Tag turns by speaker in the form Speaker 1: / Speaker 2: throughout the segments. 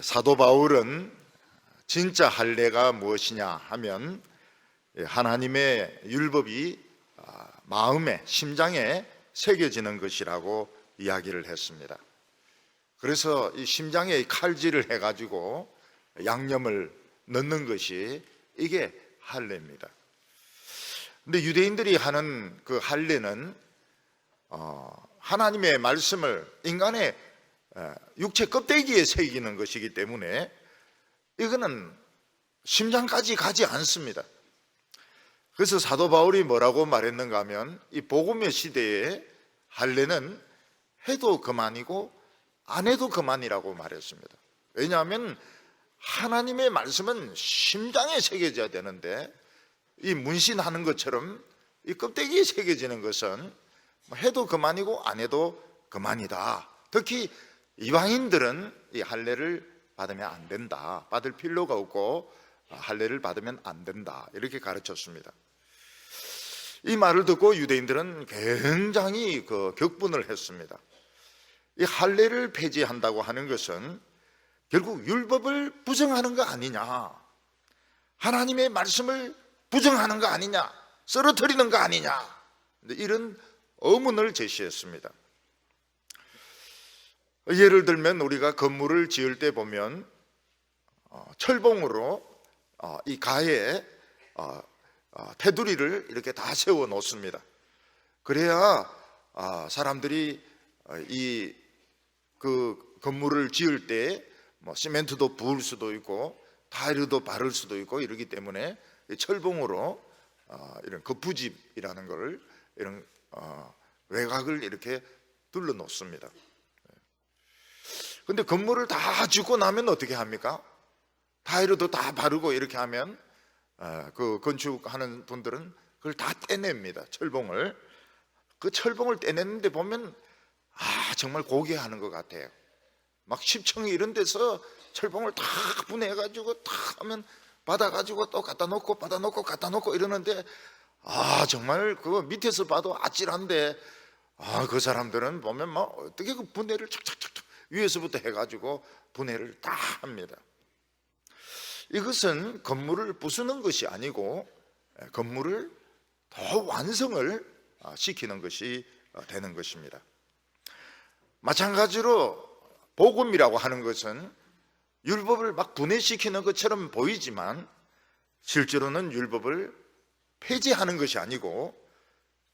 Speaker 1: 사도 바울은 진짜 할례가 무엇이냐 하면 하나님의 율법이 마음에, 심장에 새겨지는 것이라고 이야기를 했습니다. 그래서 이 심장에 칼질을 해가지고 양념을 넣는 것이 이게 할례입니다. 근데 유대인들이 하는 그 할례는 하나님의 말씀을 인간의 육체 껍데기에 새기는 것이기 때문에 이거는 심장까지 가지 않습니다. 그래서 사도 바울이 뭐라고 말했는가 하면 이 복음의 시대에 할례는 해도 그만이고 안 해도 그만이라고 말했습니다. 왜냐하면 하나님의 말씀은 심장에 새겨져야 되는데 이 문신하는 것처럼 이 껍데기에 새겨지는 것은 해도 그만이고 안 해도 그만이다. 특히 이방인들은 이 할례를 받으면 안 된다, 받을 필요가 없고 할례를 받으면 안 된다, 이렇게 가르쳤습니다. 이 말을 듣고 유대인들은 굉장히 격분을 했습니다. 이 할례를 폐지한다고 하는 것은 결국 율법을 부정하는 거 아니냐, 하나님의 말씀을 부정하는 거 아니냐, 쓰러뜨리는 거 아니냐, 이런 의문을 제시했습니다. 예를 들면 우리가 건물을 지을 때 보면 철봉으로 이 가에 테두리를 이렇게 다 세워 놓습니다. 그래야 사람들이 이 건물을 지을 때 시멘트도 부을 수도 있고 타일도 바를 수도 있고 이러기 때문에 철봉으로 이런 거푸집이라는 걸, 이런 외곽을 이렇게 둘러 놓습니다. 근데 건물을 다 짓고 나면 어떻게 합니까? 타일도 다 바르고 이렇게 하면 그 건축하는 분들은 그걸 다 떼냅니다. 철봉을. 그 철봉을 떼내는데 보면 정말 고귀하는 것 같아요. 막 10층 이런 데서 철봉을 다 분해해가지고 탁 하면 받아가지고 또 갖다 놓고 받아놓고 갖다 놓고 이러는데 정말 그 밑에서 봐도 아찔한데 그 사람들은 보면 막 어떻게 그 분해를 착착착착 위에서부터 해가지고 분해를 다 합니다. 이것은 건물을 부수는 것이 아니고 건물을 더 완성을 시키는 것이 되는 것입니다. 마찬가지로 복음이라고 하는 것은 율법을 막 분해시키는 것처럼 보이지만 실제로는 율법을 폐지하는 것이 아니고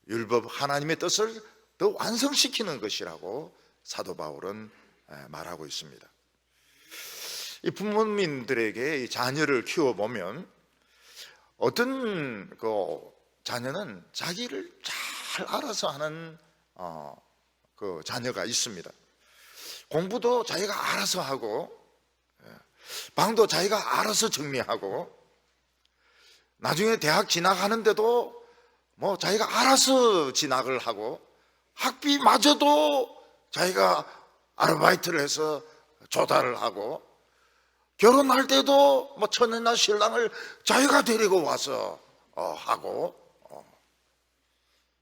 Speaker 1: 율법, 하나님의 뜻을 더 완성시키는 것이라고 사도 바울은 말하고 있습니다. 이 부모님들에게 자녀를 키워보면 어떤 자녀는 자기를 잘 알아서 하는 그 자녀가 있습니다. 공부도 자기가 알아서 하고 방도 자기가 알아서 정리하고 나중에 대학 진학하는데도 자기가 알아서 진학을 하고 학비마저도 자기가 아르바이트를 해서 조달을 하고 결혼할 때도 처녀나 신랑을 자기가 데리고 와서 하고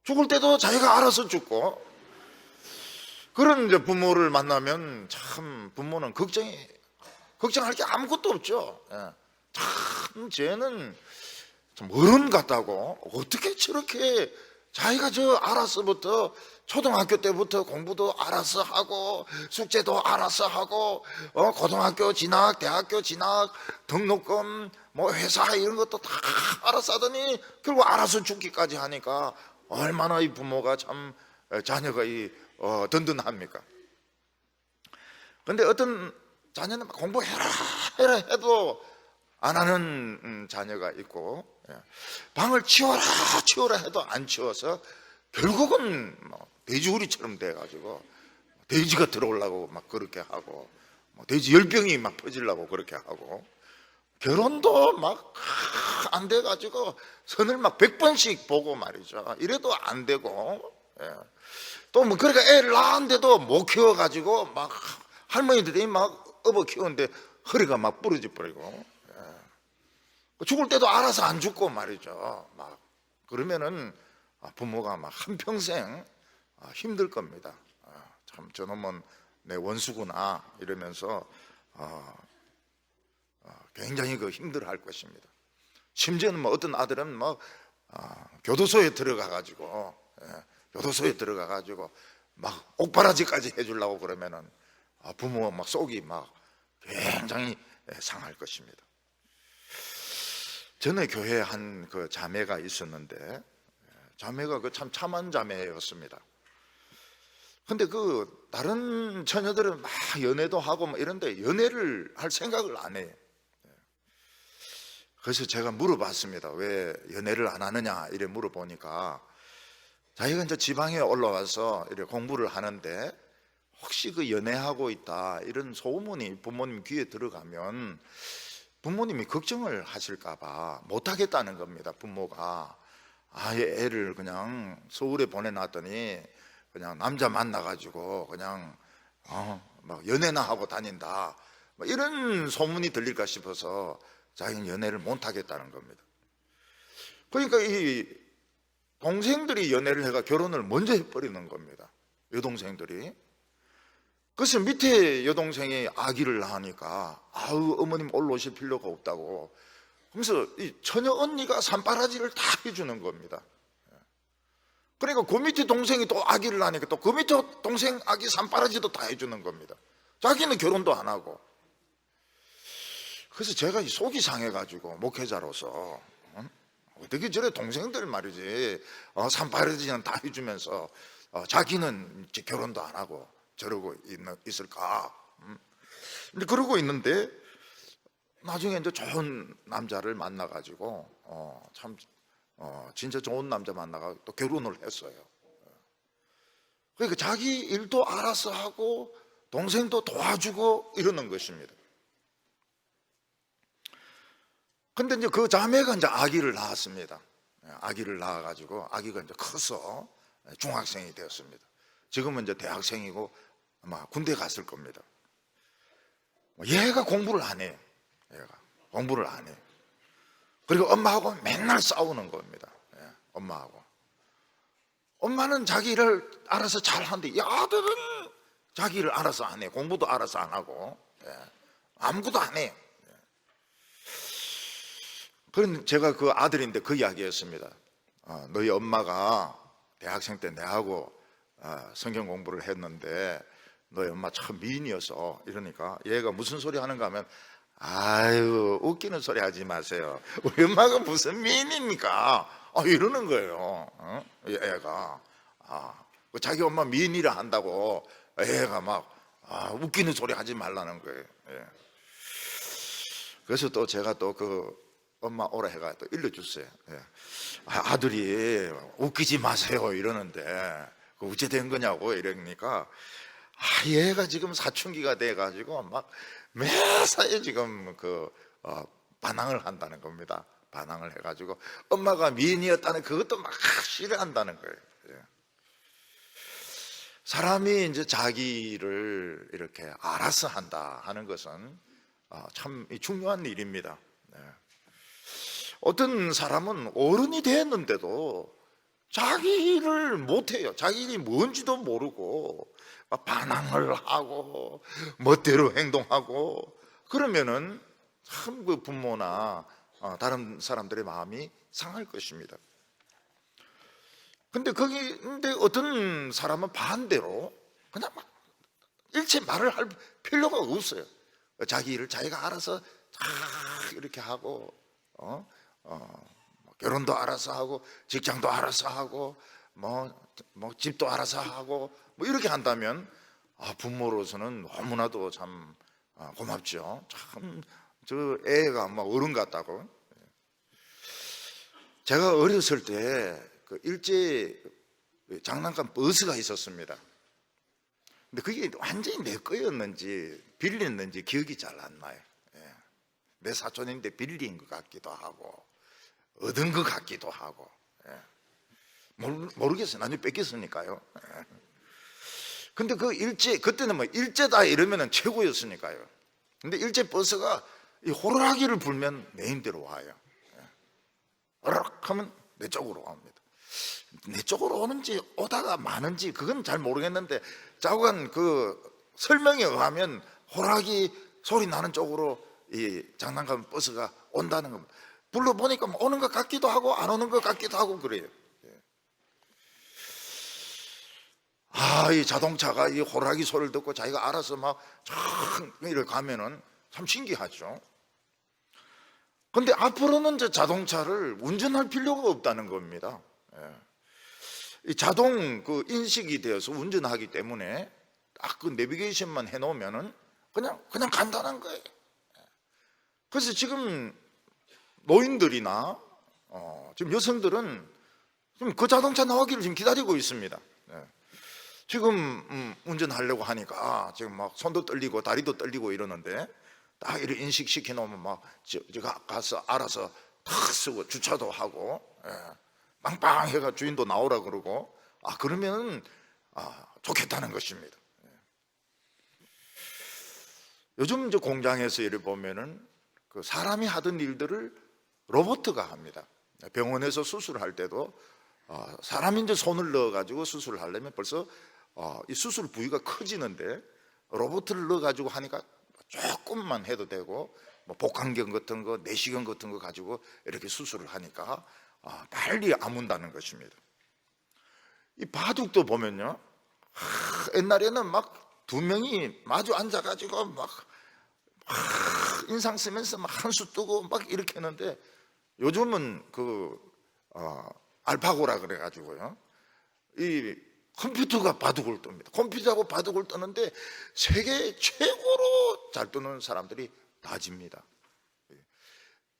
Speaker 1: 죽을 때도 자기가 알아서 죽고 그런 이제 부모를 만나면 참 부모는 걱정할 게 아무것도 없죠. 참 쟤는 좀 어른 같다고, 어떻게 저렇게 자기가 알아서부터 초등학교 때부터 공부도 알아서 하고 숙제도 알아서 하고 고등학교 진학, 대학교 진학, 등록금, 회사 이런 것도 다 알아서 하더니 결국 알아서 죽기까지 하니까 얼마나 이 부모가 참 자녀가 든든합니까? 그런데 어떤 자녀는 공부해라 해도 안 하는 자녀가 있고 방을 치워라 해도 안 치워서 결국은 돼지우리처럼 돼가지고 돼지가 들어오려고 막 그렇게 하고 돼지 열병이 막 퍼지려고 그렇게 하고 결혼도 막 안 돼가지고 선을 막 100번씩 보고 말이죠. 이래도 안 되고 또 그러니까 애를 낳았는데도 못 키워가지고 막 할머니들이 막 업어 키우는데 허리가 막 부러져 버리고 죽을 때도 알아서 안 죽고 말이죠. 막 그러면은 부모가 막 한평생 힘들 겁니다. 참 저놈은 내 원수구나 이러면서 굉장히 그 힘들어할 것입니다. 심지어는 뭐 어떤 아들은 뭐 교도소에 들어가 가지고 교도소에 들어가 가지고 막 옥바라지까지 해주려고 그러면은 부모 막 속이 막 굉장히 상할 것입니다. 전에 교회에 한 그 자매가 있었는데 자매가 그 참 참한 자매였습니다. 근데 그 다른 처녀들은 막 연애도 하고 막 이런데 연애를 할 생각을 안 해요. 그래서 제가 물어봤습니다. 왜 연애를 안 하느냐 이래 물어보니까 자기가 이제 지방에 올라와서 이렇게 공부를 하는데 혹시 그 연애하고 있다 이런 소문이 부모님 귀에 들어가면 부모님이 걱정을 하실까봐 못하겠다는 겁니다. 부모가 아예 애를 그냥 서울에 보내놨더니 그냥 남자 만나가지고 그냥 막 연애나 하고 다닌다 이런 소문이 들릴까 싶어서 자기는 연애를 못하겠다는 겁니다. 그러니까 이 동생들이 연애를 해가 결혼을 먼저 해버리는 겁니다. 여동생들이. 그래서 밑에 여동생이 아기를 낳으니까 아우 어머님 올라오실 필요가 없다고 그러면서 이 처녀 언니가 산바라지를 다 해주는 겁니다. 그러니까 그 밑에 동생이 또 아기를 낳으니까 또 그 밑에 동생 아기 산바라지도 다 해주는 겁니다. 자기는 결혼도 안 하고. 그래서 제가 속이 상해가지고 목회자로서 어떻게 저래 동생들 말이지 산바라지는 다 해주면서 자기는 이제 결혼도 안 하고 저러고 있을까. 근데 그러고 있는데 나중에 이제 좋은 남자를 만나가지고 참 진짜 좋은 남자 만나가 또 결혼을 했어요. 그러니까 자기 일도 알아서 하고 동생도 도와주고 이러는 것입니다. 근데 이제 그 자매가 이제 아기를 낳았습니다. 아기를 낳아가지고 아기가 이제 커서 중학생이 되었습니다. 지금은 이제 대학생이고 아마 군대 갔을 겁니다. 얘가 공부를 안 해요. 얘가 공부를 안 해요. 그리고 엄마하고 맨날 싸우는 겁니다. 엄마하고. 엄마는 자기 일을 알아서 잘 하는데 이 아들은 자기 일을 알아서 안 해요. 공부도 알아서 안 하고 아무것도 안 해요. 그런데 제가 그 아들인데 그 이야기였습니다. 너희 엄마가 대학생 때 내하고 성경 공부를 했는데 너희 엄마 참 미인이어서 이러니까 얘가 무슨 소리 하는가 하면 아유 웃기는 소리 하지 마세요. 우리 엄마가 무슨 미인입니까? 이러는 거예요. 얘가 자기 엄마 미인이라 한다고 얘가 막 웃기는 소리 하지 말라는 거예요. 그래서 또 제가 또 그 엄마 오라 해가 또 일러줬어요. 아들이 웃기지 마세요 이러는데 그 어째 된 거냐고 이러니까 얘가 지금 사춘기가 돼가지고 막 매사에 지금 그 반항을 한다는 겁니다. 반항을 해가지고 엄마가 미인이었다는 그것도 막 싫어한다는 거예요. 사람이 이제 자기를 이렇게 알아서 한다 하는 것은 참 중요한 일입니다. 어떤 사람은 어른이 됐는데도 자기 일을 못해요. 자기 일이 뭔지도 모르고 막 반항을 하고 멋대로 행동하고 그러면은 참 그 부모나 다른 사람들의 마음이 상할 것입니다. 근데 어떤 사람은 반대로 그냥 막 일체 말을 할 필요가 없어요. 자기 일을 자기가 알아서 다 이렇게 하고 결혼도 알아서 하고 직장도 알아서 하고 뭐 집도 알아서 하고 뭐 이렇게 한다면 부모로서는 너무나도 참 고맙죠. 참 저 애가 막 어른 같다고. 제가 어렸을 때 그 일제 장난감 버스가 있었습니다. 근데 그게 완전히 내 거였는지 빌렸는지 기억이 잘 안 나요. 내 사촌인데 빌린 것 같기도 하고 얻은 것 같기도 하고 모르겠어요. 나중에 뺏겼으니까요. 근데 그 그때는 뭐 일제다 이러면 최고였으니까요. 근데 일제 버스가 이 호루라기를 불면 내 힘대로 와요. 어락 하면 내 쪽으로 옵니다. 내 쪽으로 오는지 오다가 마는지 그건 잘 모르겠는데 자관 그 설명에 의하면 호루라기 소리 나는 쪽으로 이 장난감 버스가 온다는 겁니다. 불러보니까 오는 것 같기도 하고 안 오는 것 같기도 하고 그래요. 이 자동차가 이 호랑이 소리를 듣고 자기가 알아서 막 이렇게 가면은 참 신기하죠. 근데 앞으로는 이제 자동차를 운전할 필요가 없다는 겁니다. 이 자동 그 인식이 되어서 운전하기 때문에 딱 그 내비게이션만 해놓으면은 그냥 간단한 거예요. 그래서 지금 노인들이나 지금 여성들은 지금 그 자동차 나오기를 지금 기다리고 있습니다. 지금 운전하려고 하니까 지금 막 손도 떨리고 다리도 떨리고 이러는데 딱 이렇게 인식시켜 놓으면 막 제가 가서 알아서 탁 쓰고 주차도 하고 빵빵해가 주인도 나오라 그러고 그러면 좋겠다는 것입니다. 요즘 이제 공장에서 이렇게 보면은 그 사람이 하던 일들을 로봇가 합니다. 병원에서 수술할 때도 사람이 이제 손을 넣어가지고 수술을 하려면 벌써 이 수술 부위가 커지는데 로봇을 넣어가지고 하니까 조금만 해도 되고 뭐 복강경 같은 거, 내시경 같은 거 가지고 이렇게 수술을 하니까 빨리 아문다는 것입니다. 이 바둑도 보면요, 옛날에는 막 두 명이 마주 앉아가지고 막 인상 쓰면서 막 한수 뜨고 막 이렇게 했는데 요즘은 그 알파고라 그래가지고요, 이 컴퓨터가 바둑을 뜹니다. 컴퓨터하고 바둑을 뜨는데 세계 최고로 잘 뜨는 사람들이 다 집니다.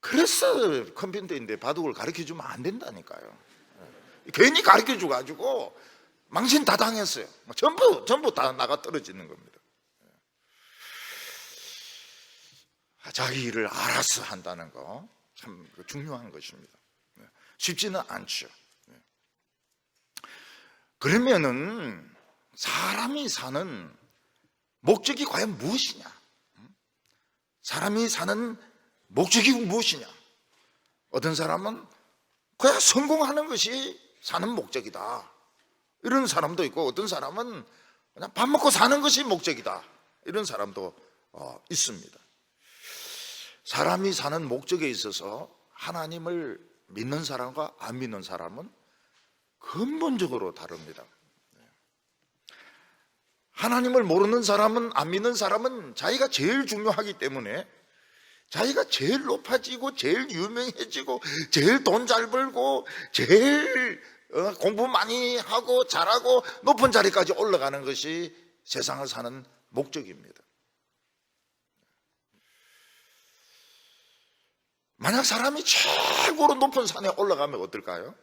Speaker 1: 그래서 컴퓨터인데 바둑을 가르쳐주면 안 된다니까요. 괜히 가르쳐줘가지고 망신 다 당했어요. 전부 다 나가 떨어지는 겁니다. 자기 일을 알아서 한다는 거 참 중요한 것입니다. 쉽지는 않죠. 그러면은 사람이 사는 목적이 과연 무엇이냐? 사람이 사는 목적이 무엇이냐? 어떤 사람은 그냥 성공하는 것이 사는 목적이다, 이런 사람도 있고, 어떤 사람은 그냥 밥 먹고 사는 것이 목적이다, 이런 사람도 있습니다. 사람이 사는 목적에 있어서 하나님을 믿는 사람과 안 믿는 사람은 근본적으로 다릅니다. 하나님을 모르는 사람은, 안 믿는 사람은 자기가 제일 중요하기 때문에 자기가 제일 높아지고 제일 유명해지고 제일 돈 잘 벌고 제일 공부 많이 하고 잘하고 높은 자리까지 올라가는 것이 세상을 사는 목적입니다. 만약 사람이 최고로 높은 산에 올라가면 어떨까요?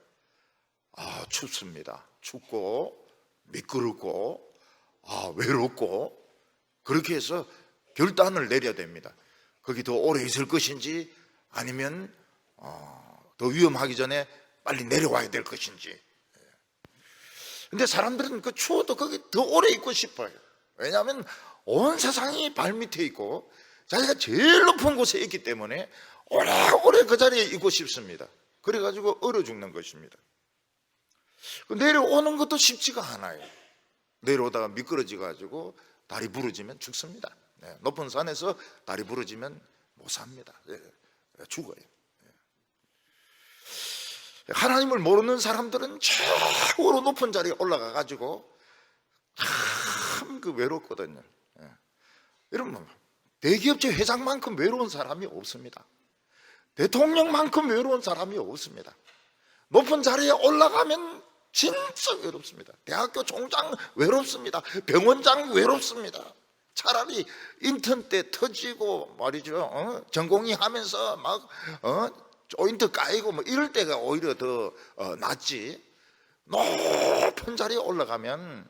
Speaker 1: 춥습니다. 춥고 미끄럽고 외롭고, 그렇게 해서 결단을 내려야 됩니다. 거기 더 오래 있을 것인지 아니면 더 위험하기 전에 빨리 내려와야 될 것인지. 근데 사람들은 그 추워도 거기 더 오래 있고 싶어요. 왜냐하면 온 세상이 발밑에 있고 자기가 제일 높은 곳에 있기 때문에 오래오래 그 자리에 있고 싶습니다. 그래가지고 얼어 죽는 것입니다. 내려오는 것도 쉽지가 않아요. 내려오다가 미끄러져가지고 다리 부러지면 죽습니다. 높은 산에서 다리 부러지면 못 삽니다. 죽어요. 하나님을 모르는 사람들은 최고로 높은 자리에 올라가가지고 참 외롭거든요. 여러분, 대기업체 회장만큼 외로운 사람이 없습니다. 대통령만큼 외로운 사람이 없습니다. 높은 자리에 올라가면 진짜 외롭습니다. 대학교 총장 외롭습니다. 병원장 외롭습니다. 차라리 인턴 때 터지고 말이죠, 전공의 하면서 막 조인트 까이고 뭐 이럴 때가 오히려 더 낫지. 높은 자리에 올라가면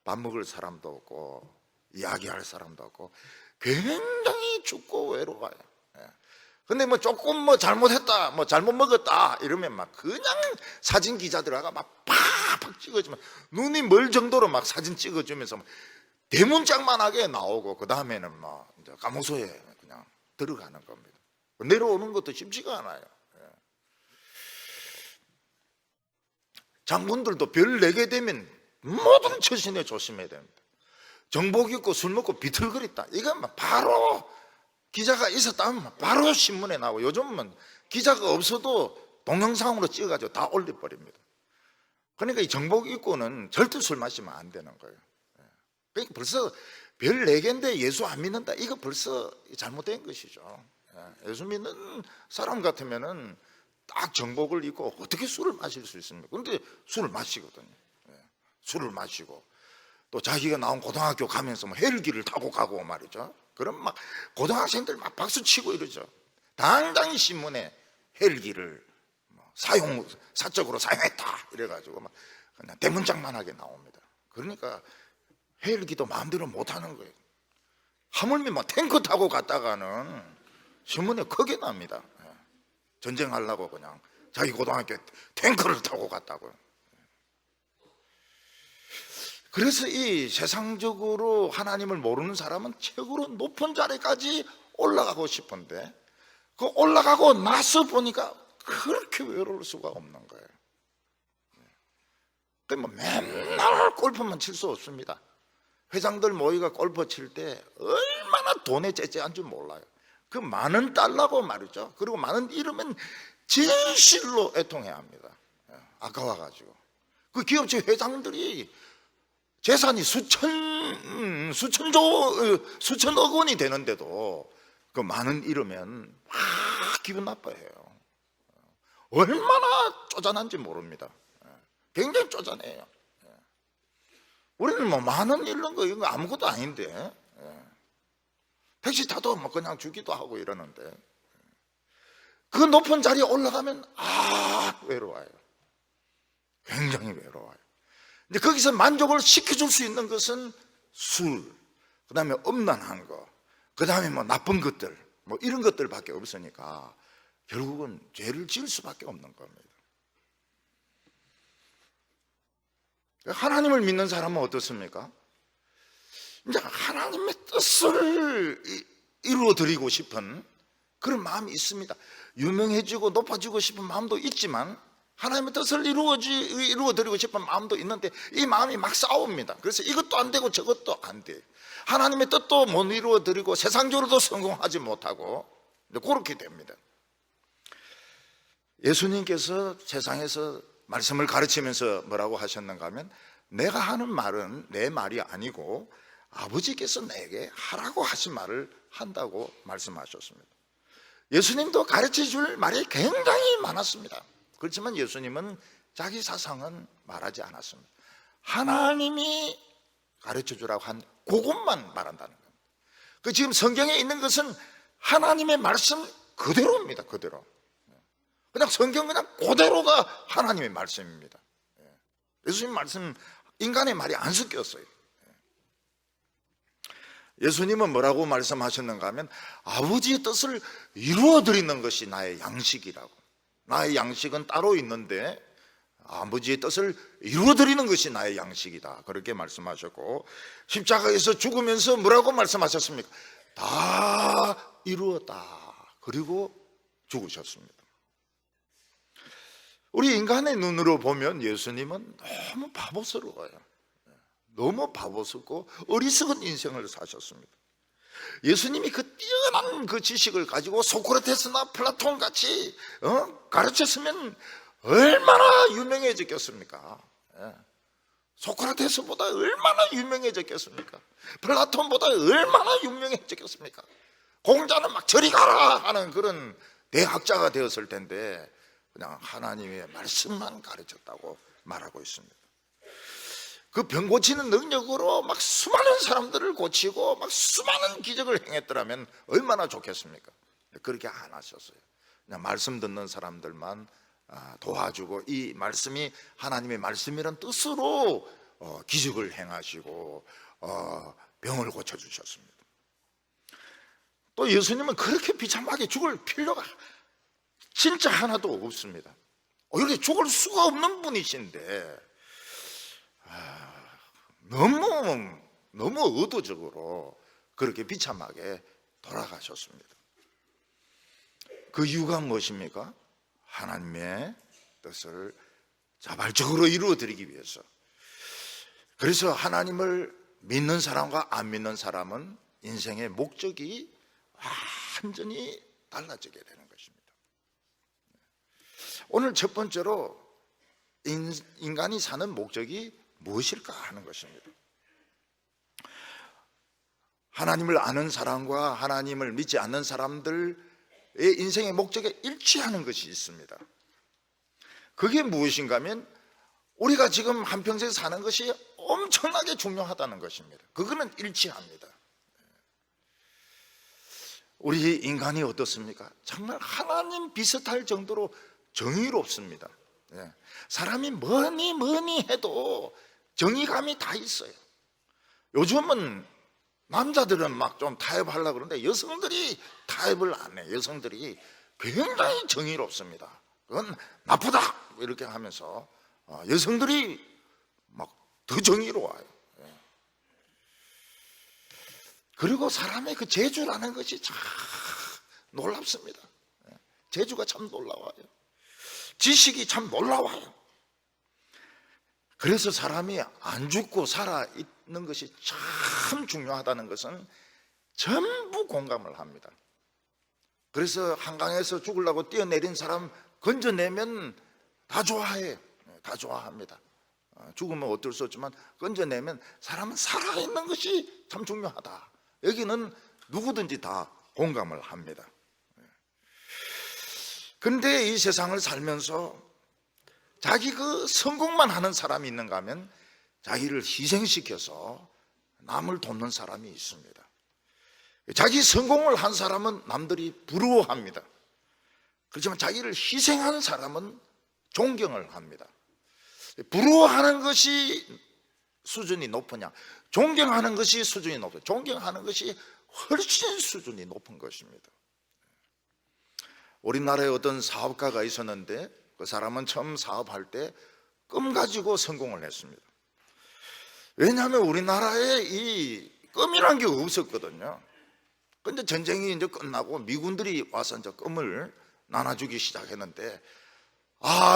Speaker 1: 밥 먹을 사람도 없고 이야기할 사람도 없고 굉장히 춥고 외로워요. 근데 뭐 조금 뭐 잘못했다, 뭐 잘못 먹었다 이러면 막 그냥 사진 기자들하고 막 팍팍 찍어주면, 눈이 멀 정도로 막 사진 찍어주면서 막 대문짝만하게 나오고, 그 다음에는 막 이제 감옥소에 그냥 들어가는 겁니다. 내려오는 것도 쉽지가 않아요. 장군들도 별 4개 되면 모든 처신에 조심해야 됩니다. 정복 입고 술 먹고 비틀거렸다. 이건 바로 기자가 있었다면 바로 신문에 나오고, 요즘은 기자가 없어도 동영상으로 찍어가지고 다 올려버립니다. 그러니까 이 정복 입고는 절대 술 마시면 안 되는 거예요. 그러니까 벌써 별 4개인데 예수 안 믿는다, 이거 벌써 잘못된 것이죠. 예수 믿는 사람 같으면은 딱 정복을 입고 어떻게 술을 마실 수 있습니까? 그런데 술을 마시거든요. 술을 마시고 또 자기가 나온 고등학교 가면서 뭐 헬기를 타고 가고 말이죠. 그럼 막 고등학생들 막 박수 치고 이러죠. 당당히 신문에 헬기를 사적으로 사용했다 이래가지고 막 그냥 대문짝만하게 나옵니다. 그러니까 헬기도 마음대로 못 하는 거예요. 하물며 막 탱크 타고 갔다가는 신문에 크게 납니다. 전쟁하려고 그냥 자기 고등학교 탱크를 타고 갔다고요. 그래서 이 세상적으로 하나님을 모르는 사람은 최고로 높은 자리까지 올라가고 싶은데, 그 올라가고 나서 보니까 그렇게 외로울 수가 없는 거예요. 뭐 맨날 골프만 칠 수 없습니다. 회장들 모이가 골프 칠 때 얼마나 돈에 째째한 줄 몰라요. 그 많은 달러고 말이죠. 그리고 많은 잃으면 진실로 애통해야 합니다. 아까워가지고. 그 기업체 회장들이 재산이 수천억 원이 되는데도 그 많은 잃으면 막 기분 나빠해요. 얼마나 쪼잔한지 모릅니다. 굉장히 쪼잔해요. 우리는 뭐 많은 잃는 거 이거 아무것도 아닌데, 택시 타도 뭐 그냥 주기도 하고 이러는데, 그 높은 자리에 올라가면 외로워요. 굉장히 외로워요. 근데 거기서 만족을 시켜줄 수 있는 것은 술, 그 다음에 음란한 거, 그 다음에 뭐 나쁜 것들, 뭐 이런 것들밖에 없으니까 결국은 죄를 지을 수밖에 없는 겁니다. 하나님을 믿는 사람은 어떻습니까? 이제 하나님의 뜻을 이루어드리고 싶은 그런 마음이 있습니다. 유명해지고 높아지고 싶은 마음도 있지만 하나님의 뜻을 이루어드리고 싶은 마음도 있는데 이 마음이 막 싸웁니다. 그래서 이것도 안 되고 저것도 안 돼. 하나님의 뜻도 못 이루어드리고 세상적으로도 성공하지 못하고 그렇게 됩니다. 예수님께서 세상에서 말씀을 가르치면서 뭐라고 하셨는가 하면, 내가 하는 말은 내 말이 아니고 아버지께서 내게 하라고 하신 말을 한다고 말씀하셨습니다. 예수님도 가르쳐 줄 말이 굉장히 많았습니다. 그렇지만 예수님은 자기 사상은 말하지 않았습니다. 하나님이 가르쳐 주라고 한 그것만 말한다는 겁니다. 그 지금 성경에 있는 것은 하나님의 말씀 그대로입니다. 그대로. 그냥 성경 그냥 그대로가 하나님의 말씀입니다. 예수님 말씀 인간의 말이 안 섞였어요. 예수님은 뭐라고 말씀하셨는가 하면, 아버지의 뜻을 이루어드리는 것이 나의 양식이라고. 나의 양식은 따로 있는데 아버지의 뜻을 이루어드리는 것이 나의 양식이다, 그렇게 말씀하셨고, 십자가에서 죽으면서 뭐라고 말씀하셨습니까? 다 이루었다, 그리고 죽으셨습니다. 우리 인간의 눈으로 보면 예수님은 너무 바보스러워요. 너무 바보스럽고 어리석은 인생을 사셨습니다. 예수님이 그 뛰어난 그 지식을 가지고 소크라테스나 플라톤 같이 가르쳤으면 얼마나 유명해졌겠습니까? 소크라테스보다 얼마나 유명해졌겠습니까? 플라톤보다 얼마나 유명해졌겠습니까? 공자는 막 저리 가라 하는 그런 대학자가 되었을 텐데 그냥 하나님의 말씀만 가르쳤다고 말하고 있습니다. 그 병 고치는 능력으로 막 수많은 사람들을 고치고 막 수많은 기적을 행했더라면 얼마나 좋겠습니까? 그렇게 안 하셨어요. 그냥 말씀 듣는 사람들만 도와주고, 이 말씀이 하나님의 말씀이란 뜻으로 기적을 행하시고 병을 고쳐주셨습니다. 또 예수님은 그렇게 비참하게 죽을 필요가 진짜 하나도 없습니다. 이렇게 죽을 수가 없는 분이신데 너무 의도적으로 그렇게 비참하게 돌아가셨습니다. 그 이유가 무엇입니까? 하나님의 뜻을 자발적으로 이루어드리기 위해서. 그래서 하나님을 믿는 사람과 안 믿는 사람은 인생의 목적이 완전히 달라지게 되는 것입니다. 오늘 첫 번째로 인간이 사는 목적이 무엇일까 하는 것입니다. 하나님을 아는 사람과 하나님을 믿지 않는 사람들의 인생의 목적에 일치하는 것이 있습니다. 그게 무엇인가 하면 우리가 지금 한평생 사는 것이 엄청나게 중요하다는 것입니다. 그거는 일치합니다. 우리 인간이 어떻습니까? 정말 하나님 비슷할 정도로 정의롭습니다. 사람이 뭐니 해도 정의감이 다 있어요. 요즘은 남자들은 막 좀 타협하려고 그러는데 여성들이 타협을 안 해요. 여성들이 굉장히 정의롭습니다. 그건 나쁘다 이렇게 하면서 여성들이 막 더 정의로워요. 그리고 사람의 그 재주라는 것이 참 놀랍습니다. 재주가 참 놀라워요. 지식이 참 놀라워요. 그래서 사람이 안 죽고 살아있는 것이 참 중요하다는 것은 전부 공감을 합니다. 그래서 한강에서 죽으려고 뛰어내린 사람 건져내면 다 좋아해요. 다 좋아합니다. 죽으면 어쩔 수 없지만 건져내면 사람은 살아있는 것이 참 중요하다. 여기는 누구든지 다 공감을 합니다. 그런데 이 세상을 살면서 자기 그 성공만 하는 사람이 있는가 하면 자기를 희생시켜서 남을 돕는 사람이 있습니다. 자기 성공을 한 사람은 남들이 부러워합니다. 그렇지만 자기를 희생한 사람은 존경을 합니다. 부러워하는 것이 수준이 높으냐, 존경하는 것이 수준이 높으냐, 존경하는 것이 훨씬 수준이 높은 것입니다. 우리나라에 어떤 사업가가 있었는데 그 사람은 처음 사업할 때 껌 가지고 성공을 했습니다. 왜냐하면 우리나라에 이 껌이라는 게 없었거든요. 근데 전쟁이 이제 끝나고 미군들이 와서 이제 껌을 나눠주기 시작했는데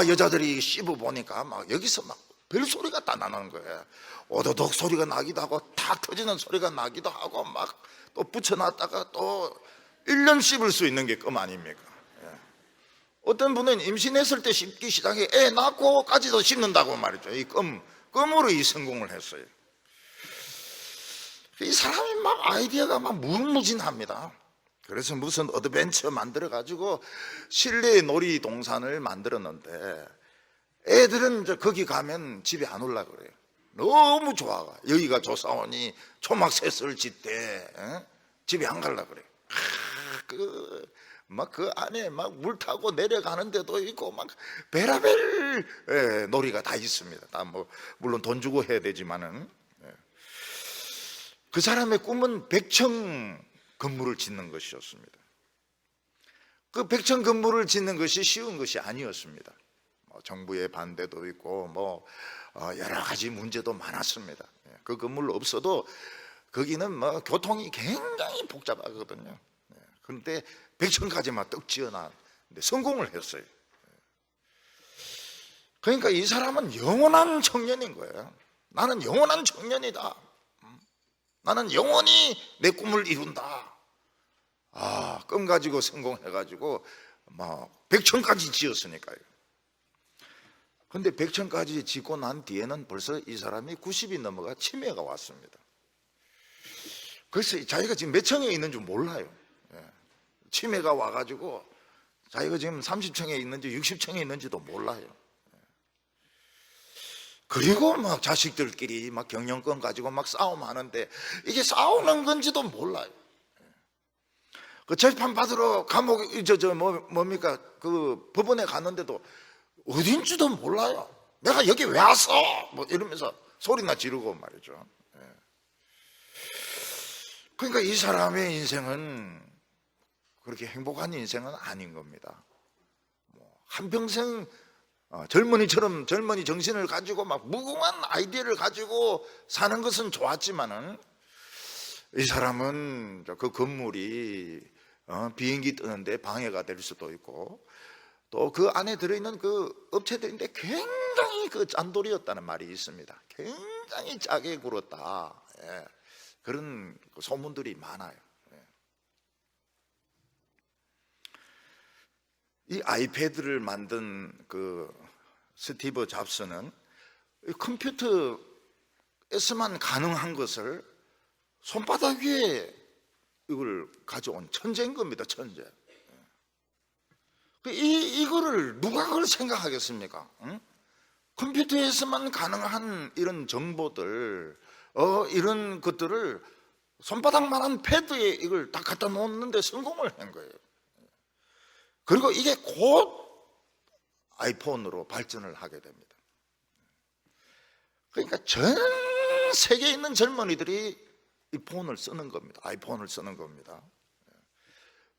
Speaker 1: 여자들이 씹어보니까 막 여기서 막 별소리가 다 나는 거예요. 오도독 소리가 나기도 하고 탁 터지는 소리가 나기도 하고 막 또 붙여놨다가 또 1년 씹을 수 있는 게 껌 아닙니까? 어떤 분은 임신했을 때 씹기 시작해 애 낳고까지도 씹는다고 말이죠. 이 껌으로 이 성공을 했어요. 이 사람이 막 아이디어가 막 무궁무진합니다. 그래서 무슨 어드벤처 만들어 가지고 실내 놀이동산을 만들었는데 애들은 이제 거기 가면 집에 안 오려고 그래요. 너무 좋아가. 여기가 조사원이 초막셋을 짓대 집에 안 가려고 그래요. 그 안에 막 물 타고 내려가는 데도 있고 막 베라벨 놀이가 다 있습니다. 다 뭐 물론 돈 주고 해야 되지만은 그 사람의 꿈은 100층 건물을 짓는 것이었습니다. 그 100층 건물을 짓는 것이 쉬운 것이 아니었습니다. 정부의 반대도 있고 여러 가지 문제도 많았습니다. 그 건물 없어도 거기는 교통이 굉장히 복잡하거든요. 그런데 100층까지만 떡 지어놨는데 성공을 했어요. 그러니까 이 사람은 영원한 청년인 거예요. 나는 영원한 청년이다. 나는 영원히 내 꿈을 이룬다. 껌 가지고 성공해가지고 100층까지 지었으니까요. 근데 100층까지 짓고 난 뒤에는 벌써 이 사람이 90이 넘어가 치매가 왔습니다. 그래서 자기가 지금 몇 층에 있는 줄 몰라요. 치매가 와가지고 자기가 지금 30층에 있는지 60층에 있는지도 몰라요. 그리고 막 자식들끼리 막 경영권 가지고 막 싸움하는데 이게 싸우는 건지도 몰라요. 그 재판 받으러 감옥 뭡니까 그 법원에 갔는데도 어딘지도 몰라요. 내가 여기 왜 왔어? 이러면서 소리나 지르고 말이죠. 그러니까 이 사람의 인생은 그렇게 행복한 인생은 아닌 겁니다. 한평생 젊은이처럼 젊은이 정신을 가지고 막 무궁한 아이디어를 가지고 사는 것은 좋았지만은 이 사람은 그 건물이 비행기 뜨는데 방해가 될 수도 있고 또 그 안에 들어있는 그 업체들인데 굉장히 그 짠돌이였다는 말이 있습니다. 굉장히 짜게 굴었다. 예. 그런 소문들이 많아요. 예. 이 아이패드를 만든 그 스티브 잡스는 컴퓨터에서만 가능한 것을 손바닥 위에 이걸 가져온 천재인 겁니다. 천재. 이거를 누가 그걸 생각하겠습니까? 응? 컴퓨터에서만 가능한 이런 정보들, 이런 것들을 손바닥만한 패드에 이걸 딱 갖다 놓는데 성공을 한 거예요. 그리고 이게 곧 아이폰으로 발전을 하게 됩니다. 그러니까 전 세계에 있는 젊은이들이 이 폰을 쓰는 겁니다. 아이폰을 쓰는 겁니다.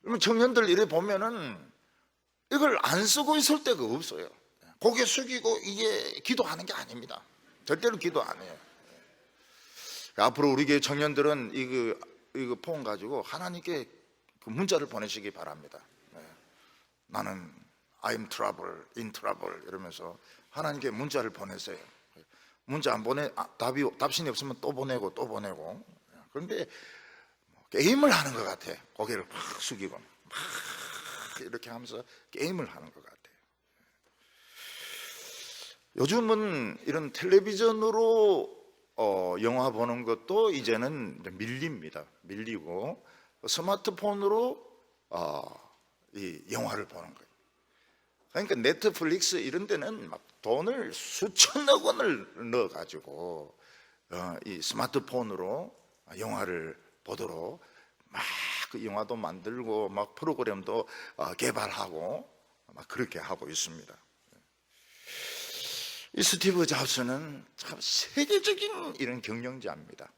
Speaker 1: 그러면 청년들 이래 보면은 이걸 안 쓰고 있을 데가 없어요. 고개 숙이고 이게 기도하는 게 아닙니다. 절대로 기도 안 해요. 앞으로 우리 교회 청년들은 이거 폰 가지고 하나님께 그 문자를 보내시기 바랍니다. 나는 I'm trouble, in trouble 이러면서 하나님께 문자를 보내세요. 문자 안 보내 답신이 없으면 또 보내고 또 보내고. 그런데 게임을 하는 것 같아. 고개를 팍 숙이고 막 이렇게 하면서 게임을 하는 것 같아요. 요즘은 이런 텔레비전으로 영화 보는 것도 이제는 밀립니다. 밀리고 스마트폰으로 이 영화를 보는 거예요. 그러니까 넷플릭스 이런 데는 막 돈을 수천억 원을 넣어가지고 이 스마트폰으로 영화를 보도록 막 그 영화도 만들고 막 프로그램도 개발하고 막 그렇게 하고 있습니다. 이 스티브 잡스는 참 세계적인 이런 경영자입니다.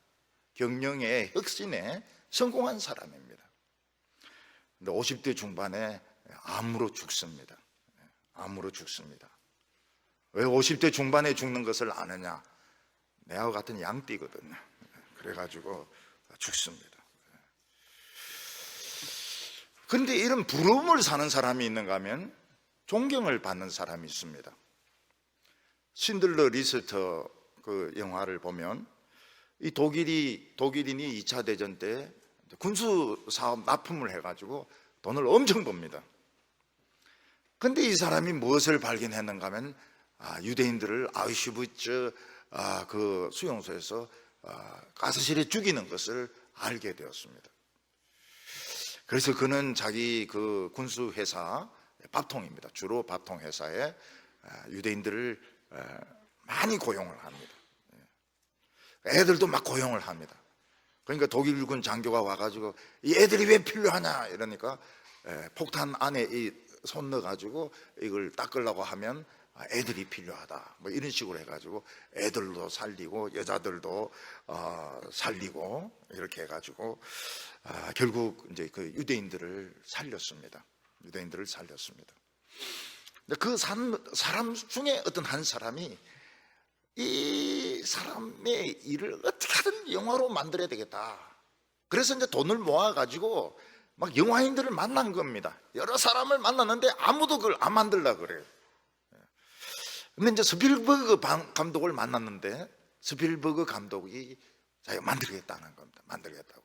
Speaker 1: 경영의 혁신에 성공한 사람입니다. 근데 50대 중반에 암으로 죽습니다. 암으로 죽습니다. 왜 50대 중반에 죽는 것을 아느냐? 내와 같은 양띠거든요. 그래가지고 죽습니다. 그런데 이런 부러움을 사는 사람이 있는가 하면 존경을 받는 사람이 있습니다. 신들러 리스트 그 영화를 보면 이 독일인이 2차 대전 때 군수 사업 납품을 해가지고 돈을 엄청 법니다. 근데 이 사람이 무엇을 발견했는가 하면 유대인들을 아우슈비츠 그 수용소에서 가스실에 죽이는 것을 알게 되었습니다. 그래서 그는 자기 그 군수 회사 밥통입니다. 주로 밥통 회사에 유대인들을 많이 고용을 합니다. 애들도 막 고용을 합니다. 그러니까 독일군 장교가 와가지고 이 애들이 왜 필요하냐 이러니까 폭탄 안에 손 넣어가지고 이걸 닦으려고 하면 애들이 필요하다 뭐 이런 식으로 해가지고 애들도 살리고 여자들도 살리고 이렇게 해가지고 결국 이제 그 유대인들을 살렸습니다. 유대인들을 살렸습니다. 그 사람 중에 어떤 한 사람이 이 사람의 일을 어떻게든 영화로 만들어야 되겠다. 그래서 이제 돈을 모아가지고 막 영화인들을 만난 겁니다. 여러 사람을 만났는데 아무도 그걸 안 만들려고 그래요. 근데 이제 스필버그 감독을 만났는데 스필버그 감독이 자기가 만들겠다는 겁니다. 만들겠다고.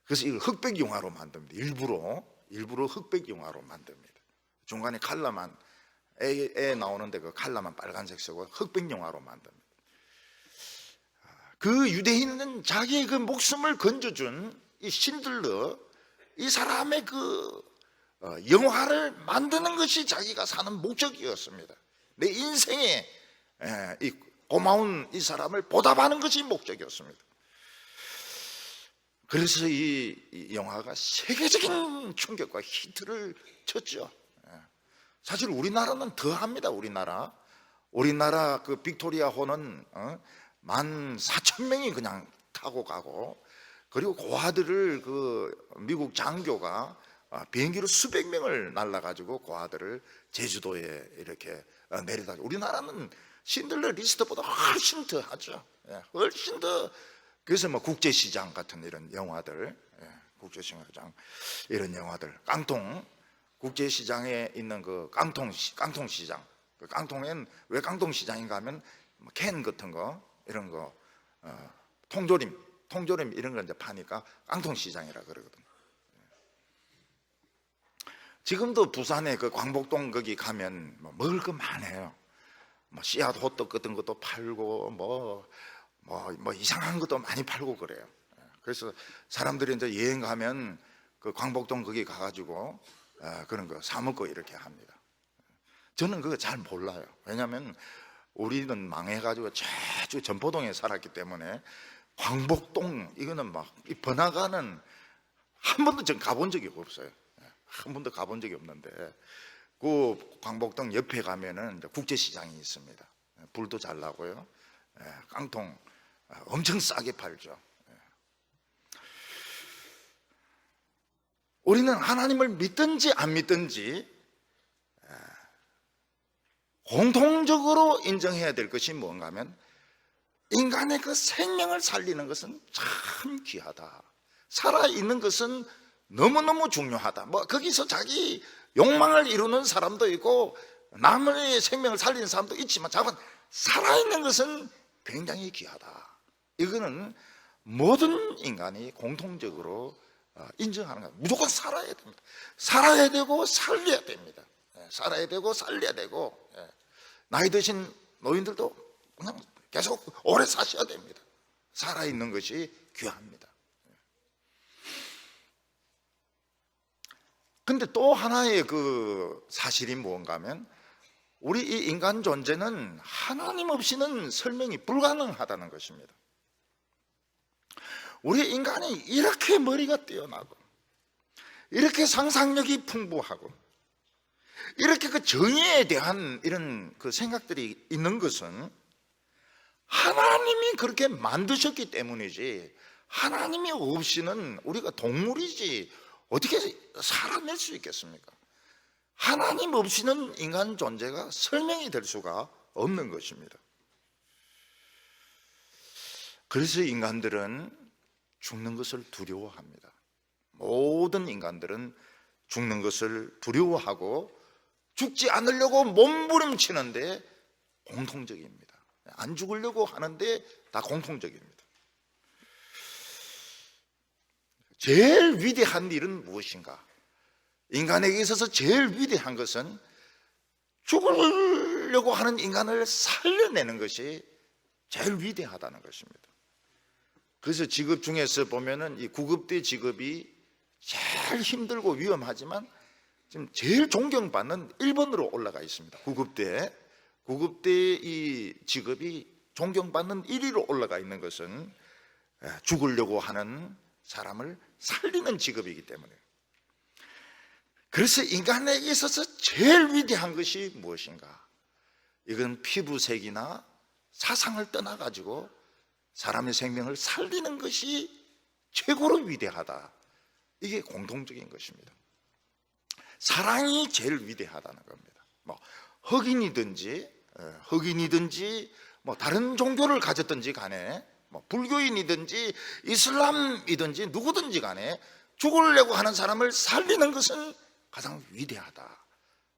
Speaker 1: 그래서 이걸 흑백 영화로 만듭니다. 일부러 흑백 영화로 만듭니다. 중간에 칼라만 애 나오는데 그 칼라만 빨간색 쓰고 흑백 영화로 만듭니다. 그 유대인은 자기의 그 목숨을 건져준 이 신들러 이 사람의 그 영화를 만드는 것이 자기가 사는 목적이었습니다. 내 인생에 이 고마운 이 사람을 보답하는 것이 목적이었습니다. 그래서 이 영화가 세계적인 충격과 히트를 쳤죠. 사실 우리나라는 더합니다. 우리나라 그 빅토리아호는 14,000명이 그냥 타고 가고, 그리고 고아들을 그 미국 장교가 비행기로 수백 명을 날라가지고 고아들을 제주도에 이렇게 내려다. 우리나라는 신들러 리스트보다 훨씬 더 하죠. 훨씬 더. 그래서 뭐 국제시장 같은 이런 영화들, 국제시장 이런 영화들, 깡통 국제시장에 있는 그 깡통시장. 그 깡통엔 왜 깡통시장인가 하면 캔 같은 거 이런 거 통조림 이런 걸 이제 파니까 깡통시장이라 그러거든요. 지금도 부산에 그 광복동 거기 가면 뭐 먹을 거 많아요. 뭐 씨앗 호떡 같은 것도 팔고 뭐 이상한 것도 많이 팔고 그래요. 그래서 사람들이 이제 여행 가면 그 광복동 거기 가가지고 그런 거 사 먹고 이렇게 합니다. 저는 그거 잘 몰라요. 왜냐하면 우리는 망해가지고 저쪽 전포동에 살았기 때문에 광복동 이거는 막 번화가는 한 번도 전 가본 적이 없어요. 한 번도 가본 적이 없는데 그 광복동 옆에 가면은 이제 국제시장이 있습니다. 불도 잘 나고요. 깡통 엄청 싸게 팔죠. 우리는 하나님을 믿든지 안 믿든지 공통적으로 인정해야 될 것이 뭔가 하면 인간의 그 생명을 살리는 것은 참 귀하다. 살아있는 것은 너무너무 중요하다. 뭐 거기서 자기 욕망을 이루는 사람도 있고 남의 생명을 살리는 사람도 있지만 자꾸 살아있는 것은 굉장히 귀하다. 이거는 모든 인간이 공통적으로 인정하는 거예요. 무조건 살아야 됩니다. 살아야 되고 살려야 됩니다. 살아야 되고 살려야 되고 나이 드신 노인들도 그냥 계속 오래 사셔야 됩니다. 살아있는 것이 귀합니다. 근데 또 하나의 그 사실이 무언가 하면 우리 이 인간 존재는 하나님 없이는 설명이 불가능하다는 것입니다. 우리 인간이 이렇게 머리가 뛰어나고 이렇게 상상력이 풍부하고 이렇게 그 정의에 대한 이런 그 생각들이 있는 것은 하나님이 그렇게 만드셨기 때문이지 하나님이 없이는 우리가 동물이지 어떻게 살아낼 수 있겠습니까? 하나님 없이는 인간 존재가 설명이 될 수가 없는 것입니다. 그래서 인간들은 죽는 것을 두려워합니다. 모든 인간들은 죽는 것을 두려워하고 죽지 않으려고 몸부림치는데 공통적입니다. 안 죽으려고 하는데 다 공통적입니다. 제일 위대한 일은 무엇인가? 인간에게 있어서 제일 위대한 것은 죽으려고 하는 인간을 살려내는 것이 제일 위대하다는 것입니다. 그래서 직업 중에서 보면은 이 구급대 직업이 제일 힘들고 위험하지만 지금 제일 존경받는 1번으로 올라가 있습니다. 구급대 이 직업이 존경받는 1위로 올라가 있는 것은 죽으려고 하는 사람을 살리는 직업이기 때문에. 그래서 인간에게 있어서 제일 위대한 것이 무엇인가? 이건 피부색이나 사상을 떠나가지고 사람의 생명을 살리는 것이 최고로 위대하다. 이게 공통적인 것입니다. 사랑이 제일 위대하다는 겁니다. 뭐 흑인이든지 뭐 다른 종교를 가졌든지 간에 뭐 불교인이든지 이슬람이든지 누구든지 간에 죽으려고 하는 사람을 살리는 것은 가장 위대하다.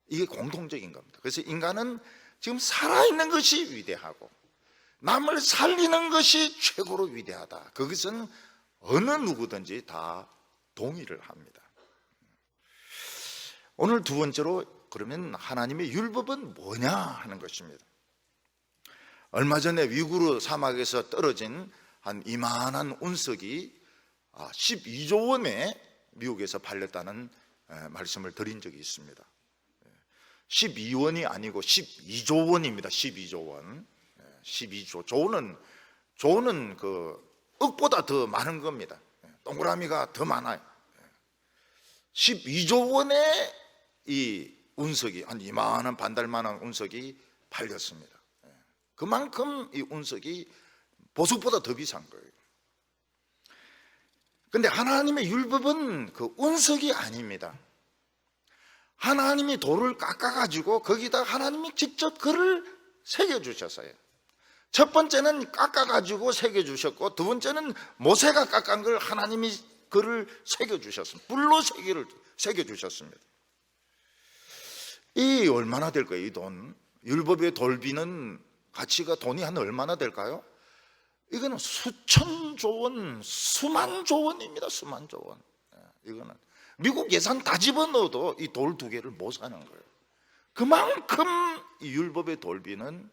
Speaker 1: 이게 공통적인 겁니다. 그래서 인간은 지금 살아있는 것이 위대하고 남을 살리는 것이 최고로 위대하다. 그것은 어느 누구든지 다 동의를 합니다. 오늘 두 번째로 그러면 하나님의 율법은 뭐냐 하는 것입니다. 얼마 전에 위구르 사막에서 떨어진 한 이만한 운석이 12조 원에 미국에서 팔렸다는 말씀을 드린 적이 있습니다. 12원이 아니고 12조 원입니다. 12조 원. 12조. 조는 그 억보다 더 많은 겁니다. 동그라미가 더 많아요. 12조 원의 이 운석이 한 이만한 반달만한 운석이 팔렸습니다. 그만큼 이 운석이 보석보다 더 비싼 거예요. 근데 하나님의 율법은 그 운석이 아닙니다. 하나님이 돌을 깎아가지고 거기다 하나님이 직접 글을 새겨주셨어요. 첫 번째는 깎아가지고 새겨주셨고 두 번째는 모세가 깎은 걸 하나님이 글을 새겨주셨습니다. 불로 새겨주셨습니다. 이 얼마나 될까요? 이 돈 율법의 돌비는 가치가 돈이 한 얼마나 될까요? 이거는 수천조 원, 수만조 원입니다. 수만조 원. 이거는 미국 예산 다 집어넣어도 이 돌 2개를 못 사는 거예요. 그만큼 이 율법의 돌비는,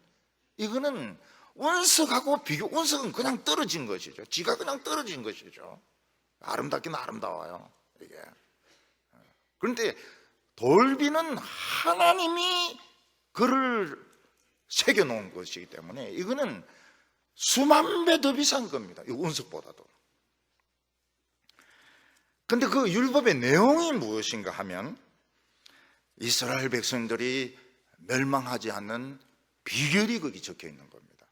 Speaker 1: 이거는 운석하고 비교, 운석은 그냥 떨어진 것이죠. 지가 그냥 떨어진 것이죠. 아름답긴 아름다워요, 이게. 그런데 돌비는 하나님이 그를 새겨놓은 것이기 때문에 이거는 수만 배 더 비싼 겁니다, 이 운석보다도. 근데 그 율법의 내용이 무엇인가 하면 이스라엘 백성들이 멸망하지 않는 비결이 거기 적혀 있는 겁니다.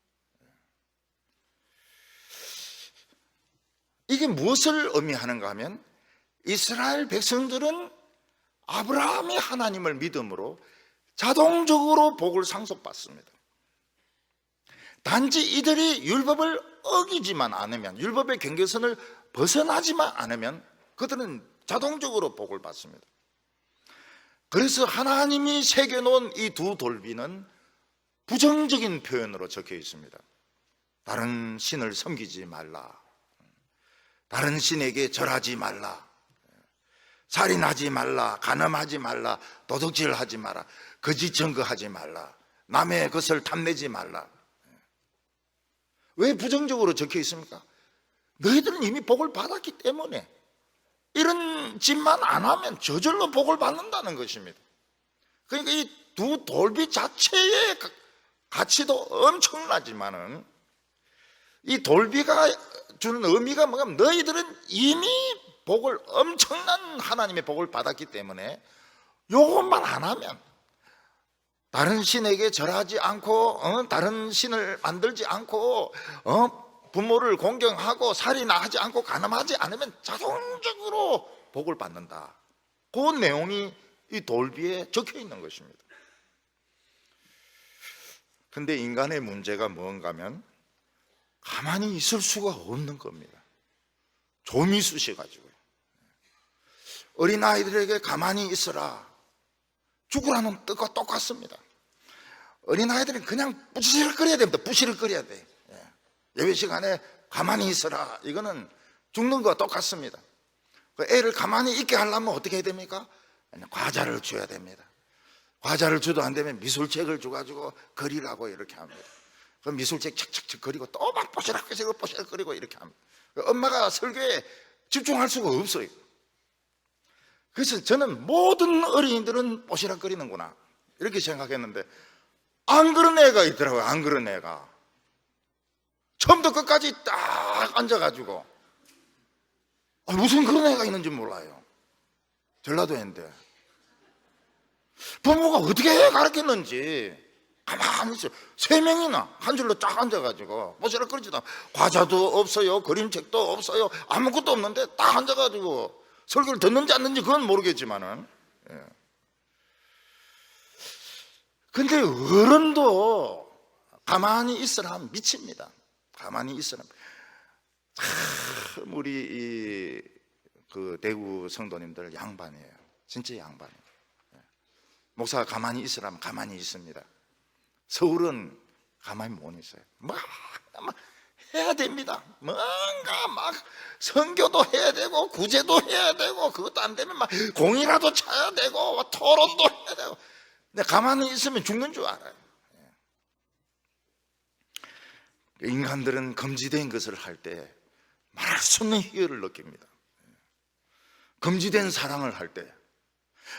Speaker 1: 이게 무엇을 의미하는가 하면 이스라엘 백성들은 아브라함이 하나님을 믿음으로 자동적으로 복을 상속받습니다. 단지 이들이 율법을 어기지만 않으면, 율법의 경계선을 벗어나지만 않으면 그들은 자동적으로 복을 받습니다. 그래서 하나님이 새겨놓은 이 두 돌비는 부정적인 표현으로 적혀 있습니다. 다른 신을 섬기지 말라, 다른 신에게 절하지 말라, 살인하지 말라, 간음하지 말라, 도둑질하지 마라, 거짓 증거하지 말라, 남의 것을 탐내지 말라. 왜 부정적으로 적혀 있습니까? 너희들은 이미 복을 받았기 때문에 이런 짓만 안 하면 저절로 복을 받는다는 것입니다. 그러니까 이 두 돌비 자체의 가치도 엄청나지만은 이 돌비가 주는 의미가 뭐냐면 너희들은 이미 복을, 엄청난 하나님의 복을 받았기 때문에 요것만 안 하면, 다른 신에게 절하지 않고 다른 신을 만들지 않고 부모를 공경하고 살인하지 않고 간음하지 않으면 자동적으로 복을 받는다. 그 내용이 이 돌비에 적혀 있는 것입니다. 근데 인간의 문제가 뭔가 하면 가만히 있을 수가 없는 겁니다. 좀이 쑤셔가지고요. 어린아이들에게 가만히 있어라, 죽으라는 뜻과 똑같습니다. 어린아이들은 그냥 부시럭거려야 됩니다. 부시럭거려야 돼. 예배 시간에 가만히 있어라, 이거는 죽는 거와 똑같습니다. 애를 가만히 있게 하려면 어떻게 해야 됩니까? 과자를 줘야 됩니다. 과자를 줘도 안 되면 미술책을 줘가지고 그리라고 이렇게 합니다. 그 미술책 착착착 그리고 또 막 뽀시락거리고 이렇게 합니다. 엄마가 설교에 집중할 수가 없어요. 그래서 저는 모든 어린이들은 뽀시락거리는구나 이렇게 생각했는데 안 그런 애가 있더라고요. 안 그런 애가 처음부터 끝까지 딱 앉아가지고, 무슨 그런 애가 있는지 몰라요. 전라도인데 부모가 어떻게 가르쳤는지 가만히 있어요. 3명이나 한 줄로 쫙 앉아가지고 뽀시락거리지도 않고, 과자도 없어요, 그림책도 없어요, 아무것도 없는데 딱 앉아가지고 설교를 듣는지 안 듣는지 그건 모르겠지만은, 근데 어른도 가만히 있으라 하면 미칩니다. 가만히 있으라. 참 우리 그 대구 성도님들 양반이에요. 진짜 양반이에요. 목사가 가만히 있으라면 가만히 있습니다. 서울은 가만히 못 있어요. 막 해야 됩니다. 뭔가 막 선교도 해야 되고 구제도 해야 되고, 그것도 안 되면 막 공이라도 쳐야 되고 토론도 해야 되고. 근데 가만히 있으면 죽는 줄 알아요. 인간들은 금지된 것을 할 때 말할 수 없는 희열을 느낍니다. 금지된 사랑을 할 때,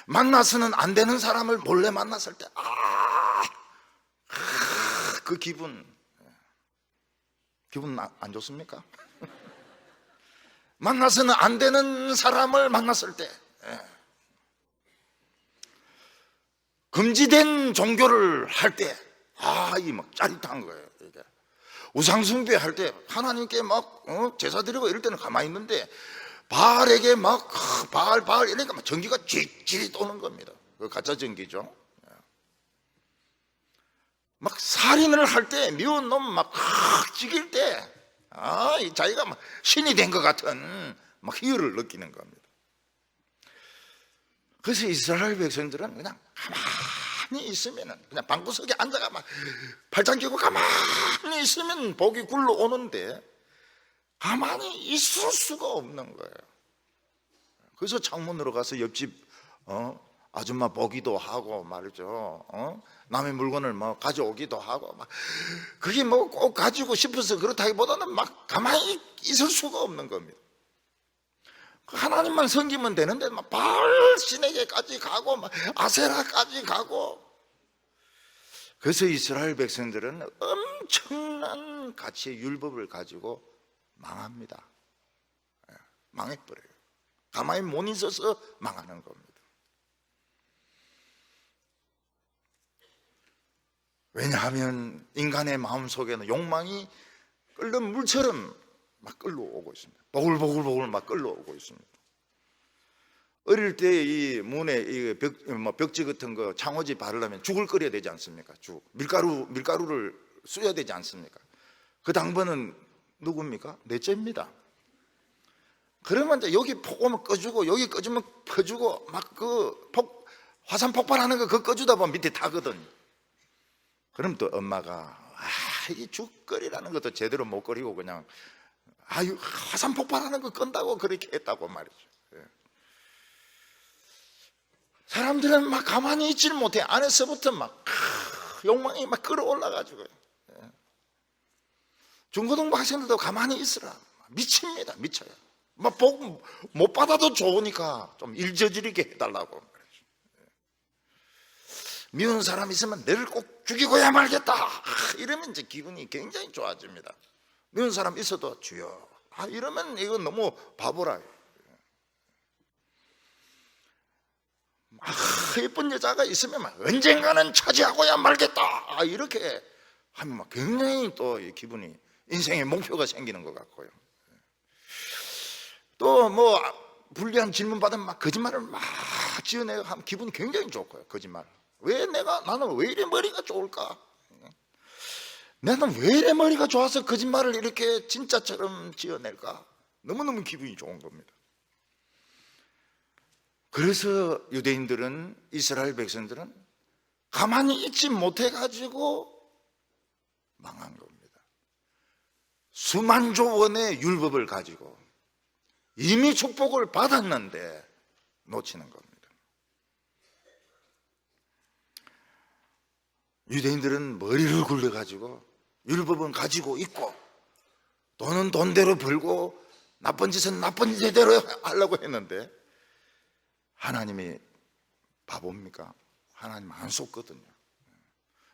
Speaker 1: 만나서는 안 되는 사람을 몰래 만났을 때, 그 기분 안 좋습니까? 만나서는 안 되는 사람을 만났을 때, 금지된 종교를 할 때, 이 막 짜릿한 거예요. 이게 우상숭배 할 때 하나님께 막 제사 드리고 이럴 때는 가만히 있는데 바알에게 막 바알 이러니까 막 전기가 쥐 도는 겁니다. 그 가짜 전기죠. 막 살인을 할 때 미운 놈 막 죽일 때 자기가 막 신이 된 것 같은 막 희열을 느끼는 겁니다. 그래서 이스라엘 백성들은 그냥 가만히 가만히 있으면은, 그냥 방구석에 앉아가 막 팔짱 끼고 가만히 있으면 복이 굴러오는데 가만히 있을 수가 없는 거예요. 그래서 창문으로 가서 옆집 아줌마 보기도 하고 말이죠. 남의 물건을 뭐 가져오기도 하고 막, 그게 뭐 꼭 가지고 싶어서 그렇다기보다는 막 가만히 있을 수가 없는 겁니다. 하나님만 섬기면 되는데 막 바알시내게까지 가고 막 아세라까지 가고. 그래서 이스라엘 백성들은 엄청난 가치의 율법을 가지고 망합니다. 망해버려요. 가만히 못 있어서 망하는 겁니다. 왜냐하면 인간의 마음속에는 욕망이 끓는 물처럼 막 끌려오고 있습니다. 보글보글 막 끌려오고 있습니다. 어릴 때 이 문에 이 벽지 같은 거 창호지 바르려면 죽을 끓여야 되지 않습니까? 죽. 밀가루를 쑤야 되지 않습니까? 그 당번은 누굽니까? 넷째입니다. 그러면 이제 여기 폭오면 꺼주고 여기 꺼주면 퍼주고 막 그 화산 폭발하는 거 그거 꺼주다 보면 밑에 타거든. 그럼 또 엄마가 이 죽 끓이라는 것도 제대로 못 끓이고 그냥 화산 폭발하는 거 끈다고 그렇게 했다고 말이죠. 사람들은 막 가만히 있질 못해. 안에서부터 막 욕망이 막 끌어올라가지고. 중고등부 학생들도 가만히 있으라 미칩니다. 미쳐요. 막 복 못 받아도 좋으니까 좀 일저지르게 해달라고. 미운 사람 있으면 너를 꼭 죽이고야 말겠다 이러면 이제 기분이 굉장히 좋아집니다. 미운 사람 있어도 주여 이러면 이건 너무 바보라. 예쁜 여자가 있으면 막 언젠가는 차지하고야 말겠다 이렇게 하면 막 굉장히 또 기분이 인생의 목표가 생기는 것 같고요. 또 뭐 불리한 질문 받으면 막 거짓말을 막 지어내고 하면 기분이 굉장히 좋고요. 거짓말. 나는 왜 이래 머리가 좋을까? 나는 왜 이래 머리가 좋아서 거짓말을 이렇게 진짜처럼 지어낼까? 너무너무 기분이 좋은 겁니다. 그래서 유대인들은, 이스라엘 백성들은 가만히 있지 못해가지고 망한 겁니다. 수만조 원의 율법을 가지고 이미 축복을 받았는데 놓치는 겁니다. 유대인들은 머리를 굴려가지고 율법은 가지고 있고 돈은 돈대로 벌고 나쁜 짓은 나쁜 짓대로 하려고 했는데 하나님이 바보입니까? 하나님 안 속거든요.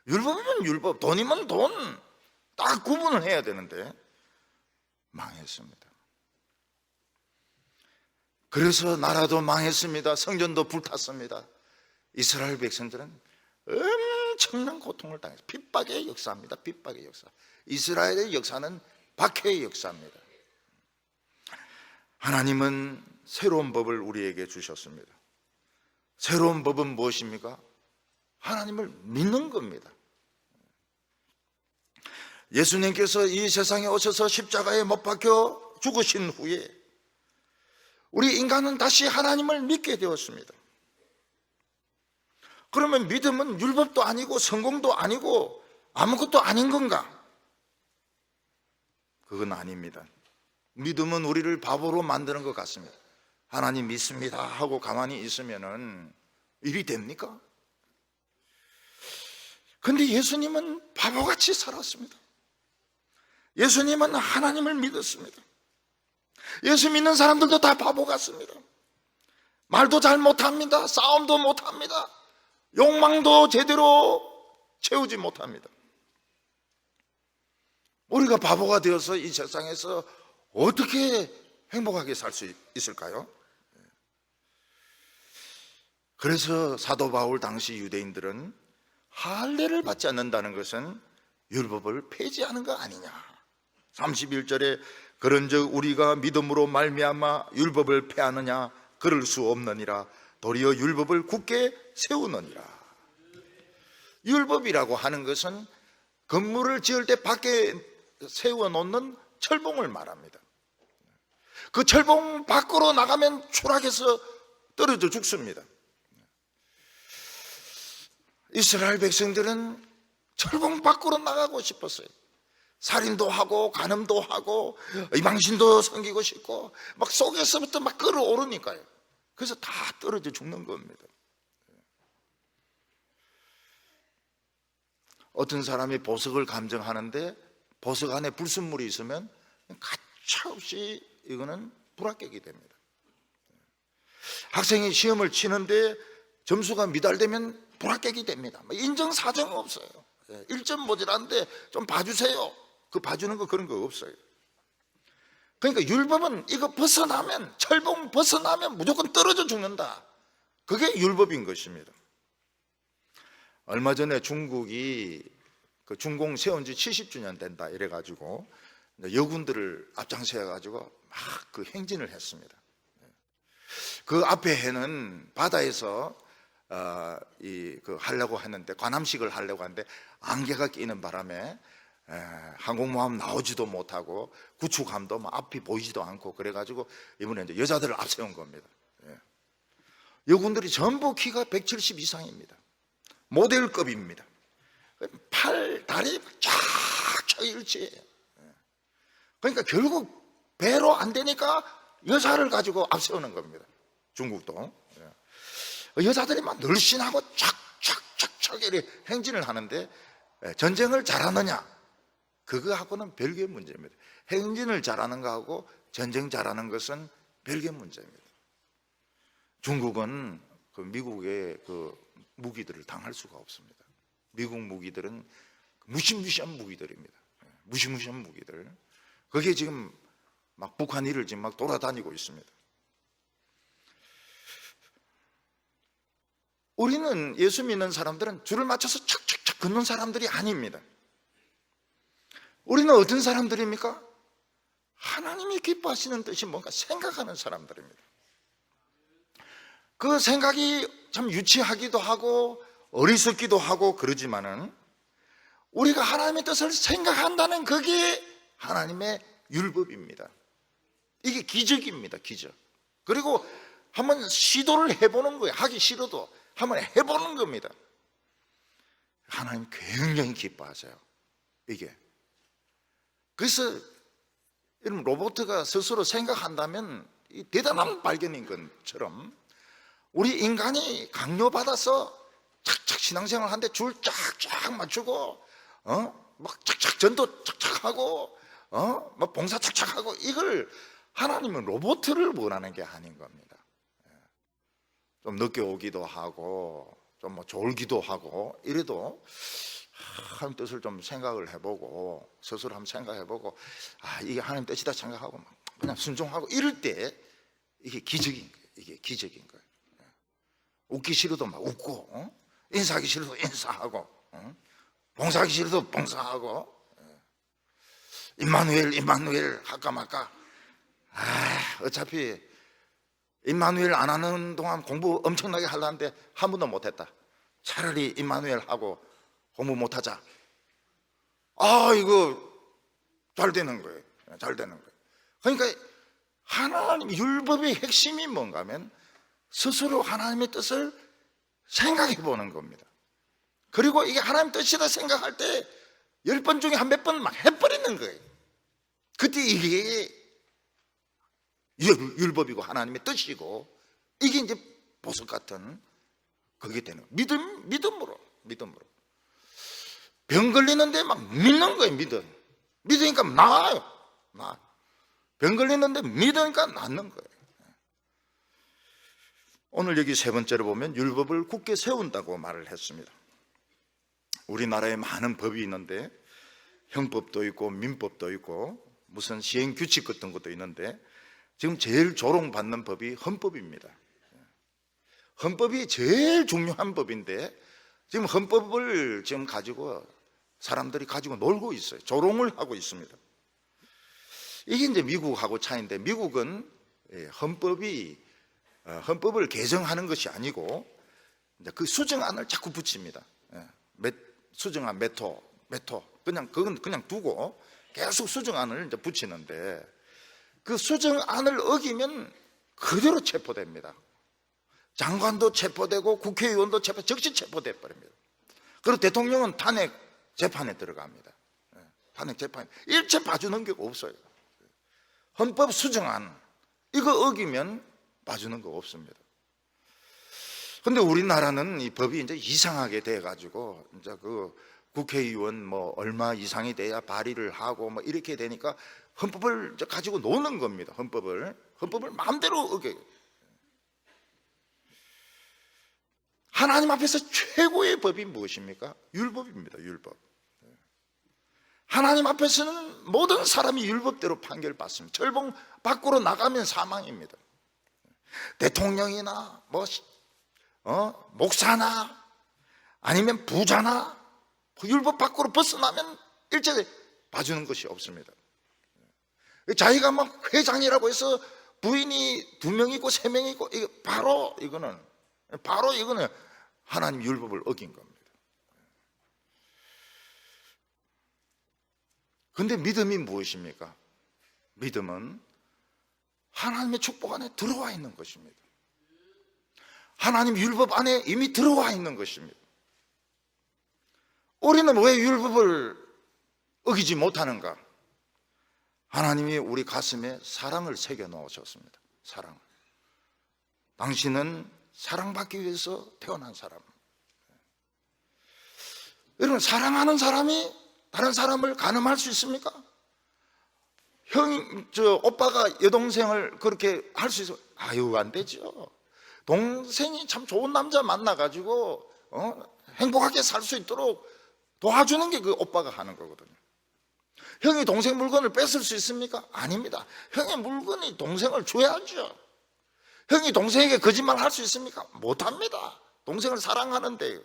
Speaker 1: 율법이면 율법, 돈이면 돈 딱 구분을 해야 되는데 망했습니다. 그래서 나라도 망했습니다. 성전도 불탔습니다. 이스라엘 백성들은 엄청난 고통을 당해서 핍박의 역사입니다. 핍박의 역사. 이스라엘의 역사는 박해의 역사입니다. 하나님은 새로운 법을 우리에게 주셨습니다. 새로운 법은 무엇입니까? 하나님을 믿는 겁니다. 예수님께서 이 세상에 오셔서 십자가에 못 박혀 죽으신 후에 우리 인간은 다시 하나님을 믿게 되었습니다. 그러면 믿음은 율법도 아니고 성공도 아니고 아무것도 아닌 건가? 그건 아닙니다. 믿음은 우리를 바보로 만드는 것 같습니다. 하나님 믿습니다 하고 가만히 있으면은 일이 됩니까? 근데 예수님은 바보같이 살았습니다. 예수님은 하나님을 믿었습니다. 예수 믿는 사람들도 다 바보 같습니다. 말도 잘 못합니다. 싸움도 못합니다. 욕망도 제대로 채우지 못합니다. 우리가 바보가 되어서 이 세상에서 어떻게 행복하게 살 수 있을까요? 그래서 사도 바울 당시 유대인들은 할례를 받지 않는다는 것은 율법을 폐지하는 거 아니냐. 31절에 그런즉 우리가 믿음으로 말미암아 율법을 폐하느냐? 그럴 수 없느니라. 도리어 율법을 굳게 세우느니라. 율법이라고 하는 것은 건물을 지을 때 밖에 세워놓는 철봉을 말합니다. 그 철봉 밖으로 나가면 추락해서 떨어져 죽습니다. 이스라엘 백성들은 철봉 밖으로 나가고 싶었어요. 살인도 하고 간음도 하고 이방신도 섬기고 싶고 막 속에서부터 막 끓어오르니까요. 그래서 다 떨어져 죽는 겁니다. 어떤 사람이 보석을 감정하는데 보석 안에 불순물이 있으면 가차없이 이거는 불합격이 됩니다. 학생이 시험을 치는데 점수가 미달되면 불합격이 됩니다. 인정사정 없어요. 1점 모자란데 좀 봐주세요. 그 봐주는 거 그런 거 없어요. 그러니까 율법은 이거 벗어나면, 철봉 벗어나면 무조건 떨어져 죽는다. 그게 율법인 것입니다. 얼마 전에 중국이 그 중공 세운 지 70주년 된다 이래가지고 여군들을 앞장서가지고 막 그 행진을 했습니다. 그 앞에 해는 바다에서 하려고 했는데, 관함식을 하려고 하는데 안개가 끼는 바람에 항공모함 나오지도 못하고 구축함도 앞이 보이지도 않고 그래가지고 이번에 이제 여자들을 앞세운 겁니다. 여군들이 전부 키가 170 이상입니다. 모델급입니다. 팔, 다리 쫙쫙 일치해요. 그러니까 결국 배로 안 되니까 여자를 가지고 앞세우는 겁니다. 중국도. 여자들이 막 늘씬하고 착착착착 이렇게 행진을 하는데 전쟁을 잘하느냐? 그거하고는 별개의 문제입니다. 행진을 잘하는 거하고 전쟁 잘하는 것은 별개의 문제입니다. 중국은 그 미국의 그 무기들을 당할 수가 없습니다. 미국 무기들은 무시무시한 무기들입니다. 무시무시한 무기들. 그게 지금 막 북한 일을 지금 막 돌아다니고 있습니다. 우리는 예수 믿는 사람들은 줄을 맞춰서 착착착 걷는 사람들이 아닙니다. 우리는 어떤 사람들입니까? 하나님이 기뻐하시는 뜻이 뭔가 생각하는 사람들입니다. 그 생각이 참 유치하기도 하고 어리석기도 하고 그러지만은 우리가 하나님의 뜻을 생각한다는 그게 하나님의 율법입니다. 이게 기적입니다. 기적. 그리고 한번 시도를 해보는 거예요. 하기 싫어도 한번 해보는 겁니다. 하나님 굉장히 기뻐하세요. 이게. 그래서 여러분, 로봇가 스스로 생각한다면 대단한 발견인 것처럼 우리 인간이 강요받아서 착착 신앙생활 하는데 줄 쫙쫙 맞추고 막 착착 전도 착착하고 막 봉사 착착하고, 이걸 하나님은 로봇을 원하는 게 아닌 겁니다. 좀 늦게 오기도 하고 좀 뭐 졸기도 하고 이래도 하나님 뜻을 좀 생각을 해보고 스스로 한번 생각해보고 이게 하나님 뜻이다 생각하고 그냥 순종하고 이럴 때 이게 기적인 거예요. 이게 기적인 거예요. 웃기 싫어도 막 웃고 인사하기 싫어도 인사하고 봉사하기 싫어도 봉사하고 임마누엘 할까 말까. 어차피 임마누엘 안 하는 동안 공부 엄청나게 하려는데 한 번도 못했다. 차라리 임마누엘 하고 공부 못하자. 이거 잘 되는 거예요. 잘 되는 거예요. 그러니까 하나님 율법의 핵심이 뭔가 하면 스스로 하나님의 뜻을 생각해 보는 겁니다. 그리고 이게 하나님 뜻이다 생각할 때 10번 중에 한 몇 번 막 해버리는 거예요. 그때 이게 율법이고 하나님의 뜻이고, 이게 이제 보석 같은 그게 되는 거예요. 믿음으로 병 걸리는데 막 믿는 거예요. 믿으니까 나아요. 병 걸리는데 믿으니까 낫는 거예요. 오늘 여기 세 번째로 보면 율법을 굳게 세운다고 말을 했습니다. 우리나라에 많은 법이 있는데 형법도 있고 민법도 있고 무슨 시행규칙 같은 것도 있는데 지금 제일 조롱받는 법이 헌법입니다. 헌법이 제일 중요한 법인데 지금 헌법을 지금 가지고 사람들이 가지고 놀고 있어요. 조롱을 하고 있습니다. 이게 이제 미국하고 차이인데, 미국은 헌법을 개정하는 것이 아니고 그 수정안을 자꾸 붙입니다. 수정안 메토 그건 그냥 두고 계속 수정안을 이제 붙이는데, 그 수정안을 어기면 그대로 체포됩니다. 장관도 체포되고 국회의원도 즉시 체포돼 버립니다. 그리고 대통령은 탄핵 재판에 들어갑니다. 탄핵 재판 일체 봐주는 게 없어요. 헌법 수정안 이거 어기면 봐주는 거 없습니다. 근데 우리나라는 이 법이 이제 이상하게 돼가지고 이제 그 국회의원 뭐 얼마 이상이 돼야 발의를 하고 뭐 이렇게 되니까 헌법을 이제 가지고 노는 겁니다. 헌법을 마음대로 어겨요. 하나님 앞에서 최고의 법이 무엇입니까? 율법입니다. 율법. 하나님 앞에서는 모든 사람이 율법대로 판결받습니다. 철봉 밖으로 나가면 사망입니다. 대통령이나 뭐 목사나 아니면 부자나 율법 밖으로 벗어나면 일제 봐주는 것이 없습니다. 자기가 막 회장이라고 해서 부인이 2명이고 3명이고 이거는 하나님 율법을 어긴 겁니다. 근데 믿음이 무엇입니까? 믿음은 하나님의 축복 안에 들어와 있는 것입니다. 하나님 율법 안에 이미 들어와 있는 것입니다. 우리는 왜 율법을 어기지 못하는가? 하나님이 우리 가슴에 사랑을 새겨 넣으셨습니다. 사랑. 당신은 사랑받기 위해서 태어난 사람. 여러분, 사랑하는 사람이 다른 사람을 간음할 수 있습니까? 오빠가 여동생을 그렇게 할 수 있어? 아유, 안 되죠. 동생이 참 좋은 남자 만나가지고 행복하게 살 수 있도록 도와주는 게 그 오빠가 하는 거거든요. 형이 동생 물건을 뺏을 수 있습니까? 아닙니다. 형의 물건이 동생을 줘야죠. 형이 동생에게 거짓말 할 수 있습니까? 못합니다. 동생을 사랑하는데요.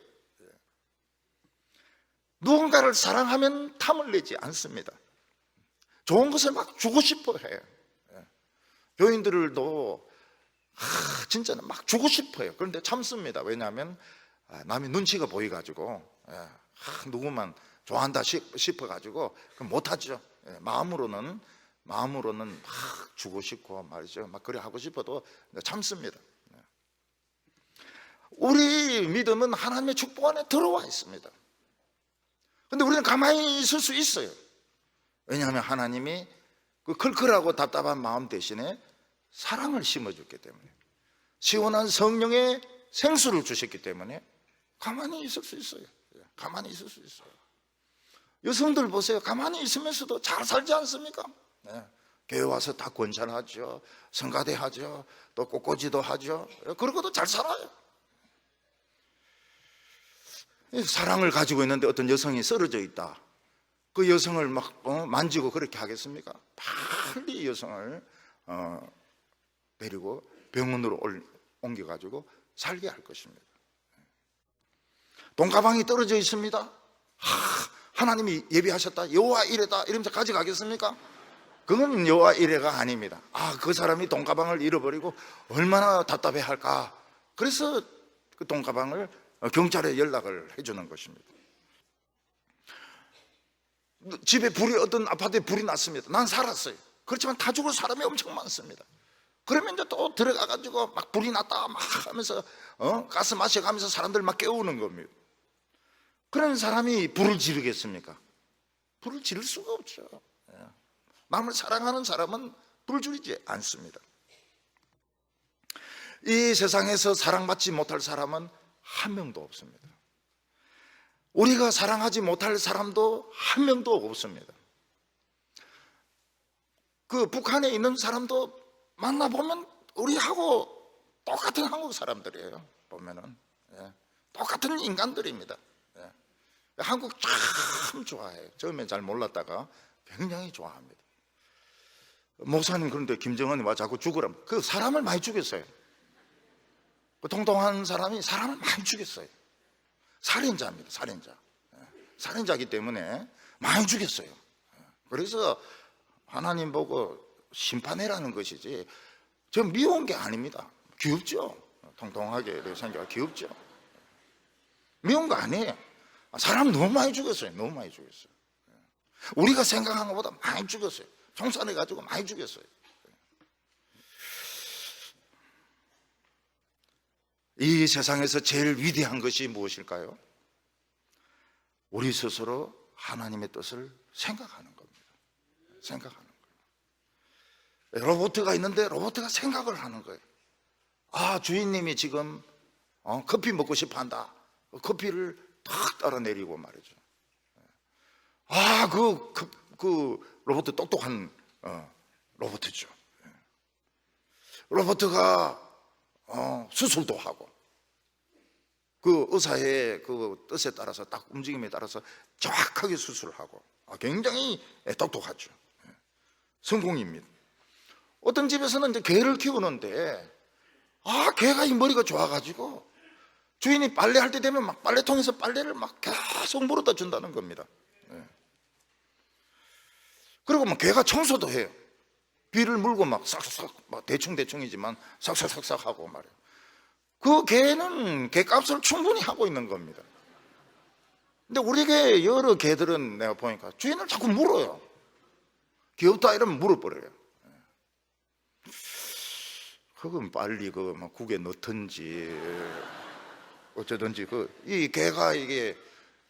Speaker 1: 누군가를 사랑하면 탐을 내지 않습니다. 좋은 것을 막 주고 싶어 해요. 교인들도 진짜는 막 주고 싶어요. 그런데 참습니다. 왜냐하면 남이 눈치가 보여가지고 누구만 좋아한다 싶어가지고 못하죠. 마음으로는 막 주고 싶고 말이죠. 막 그래 하고 싶어도 참습니다. 우리 믿음은 하나님의 축복 안에 들어와 있습니다. 근데 우리는 가만히 있을 수 있어요. 왜냐하면 하나님이 그 클클하고 답답한 마음 대신에 사랑을 심어줬기 때문에, 시원한 성령의 생수를 주셨기 때문에 가만히 있을 수 있어요. 가만히 있을 수 있어요. 여성들 보세요. 가만히 있으면서도 잘 살지 않습니까? 교회 와서 다 권찬하죠. 성가대 하죠. 또 꽃꽂이도 하죠. 그러고도 잘 살아요. 사랑을 가지고 있는데 어떤 여성이 쓰러져 있다. 그 여성을 막 만지고 그렇게 하겠습니까? 빨리 여성을 데리고 병원으로 옮겨가지고 살게 할 것입니다. 돈가방이 떨어져 있습니다. 하나님이 예비하셨다. 여호와 이레다 이러면서 가져가겠습니까? 그건 여호와 이레가 아닙니다. 그 사람이 돈가방을 잃어버리고 얼마나 답답해 할까. 그래서 그 돈가방을 경찰에 연락을 해주는 것입니다. 집에 어떤 아파트에 불이 났습니다. 난 살았어요. 그렇지만 다 죽을 사람이 엄청 많습니다. 그러면 이제 또 들어가가지고 막 불이 났다 막 하면서 가스 마셔가면서 사람들 막 깨우는 겁니다. 그런 사람이 불을 지르겠습니까? 불을 지를 수가 없죠. 남을 사랑하는 사람은 불을 지르지 않습니다. 이 세상에서 사랑받지 못할 사람은 한 명도 없습니다. 우리가 사랑하지 못할 사람도 한 명도 없습니다. 그 북한에 있는 사람도 만나보면 우리하고 똑같은 한국 사람들이에요. 보면은 똑같은 인간들입니다. 한국 참 좋아해요. 처음에 잘 몰랐다가 굉장히 좋아합니다. 목사님, 그런데 김정은이 와 자꾸 죽으라면 그 사람을 많이 죽였어요. 그 통통한 사람이 사람을 많이 죽였어요. 살인자입니다. 살인자이기 때문에 많이 죽였어요. 그래서 하나님 보고 심판해라는 것이지 저 미운 게 아닙니다. 귀엽죠. 통통하게 생겨가 귀엽죠. 미운 거 아니에요. 사람 너무 많이 죽였어요. 너무 많이 죽였어요. 우리가 생각한 것보다 많이 죽였어요. 총살해가지고 많이 죽였어요. 이 세상에서 제일 위대한 것이 무엇일까요? 우리 스스로 하나님의 뜻을 생각하는 겁니다. 생각하는 거예요. 로봇가 있는데 로봇가 생각을 하는 거예요. 아, 주인님이 지금 커피 먹고 싶어 한다. 커피를 탁 따라 내리고 말이죠. 아, 그 로봇 똑똑한 로봇이죠. 로봇가 수술도 하고 그 의사의 그 뜻에 따라서 딱 움직임에 따라서 정확하게 수술하고 굉장히 똑똑하죠. 성공입니다. 어떤 집에서는 이제 개를 키우는데 개가 이 머리가 좋아가지고 주인이 빨래할 때 되면 막 빨래통에서 빨래를 막 계속 물어다 준다는 겁니다. 그리고 막 개가 청소도 해요. 비를 물고 막 싹싹, 막 대충이지만 싹싹 하고 말이에요. 그 개는 개값을 충분히 하고 있는 겁니다. 근데 우리 개 여러 개들은 내가 보니까 주인을 자꾸 물어요. 귀엽다 이러면 물어버려요. 그건 빨리 막 국에 넣든지 어쩌든지 이 개가 이게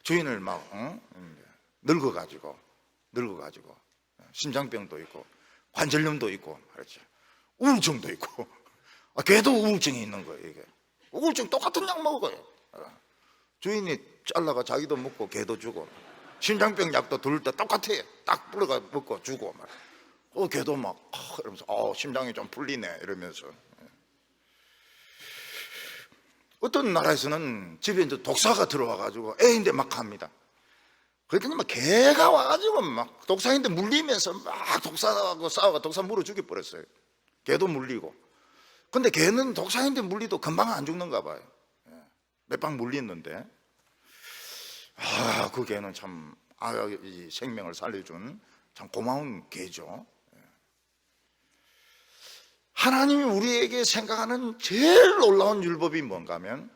Speaker 1: 주인을 막 늙어가지고 심장병도 있고 관절염도 있고 말이죠. 우울증도 있고 개도 우울증이 있는 거예요. 이게 우울증 똑같은 약 먹어요. 주인이 잘라가 자기도 먹고 개도 주고 심장병 약도 둘 다 똑같아요. 딱 불러가 먹고 주고 말이에요. 개도 막 이러면서 심장이 좀 풀리네 이러면서. 어떤 나라에서는 집에 이제 독사가 들어와가지고 애인데 막 갑니다. 그랬더니 막 개가 와가지고 막 독사인데 물리면서 막 독사하고 싸워가 독사 물어 죽여버렸어요. 개도 물리고. 근데 개는 독사인데 물리도 금방 안 죽는가 봐요. 몇 방 물리는데. 그 개는 참 이 생명을 살려준 참 고마운 개죠. 하나님이 우리에게 생각하는 제일 놀라운 율법이 뭔가 하면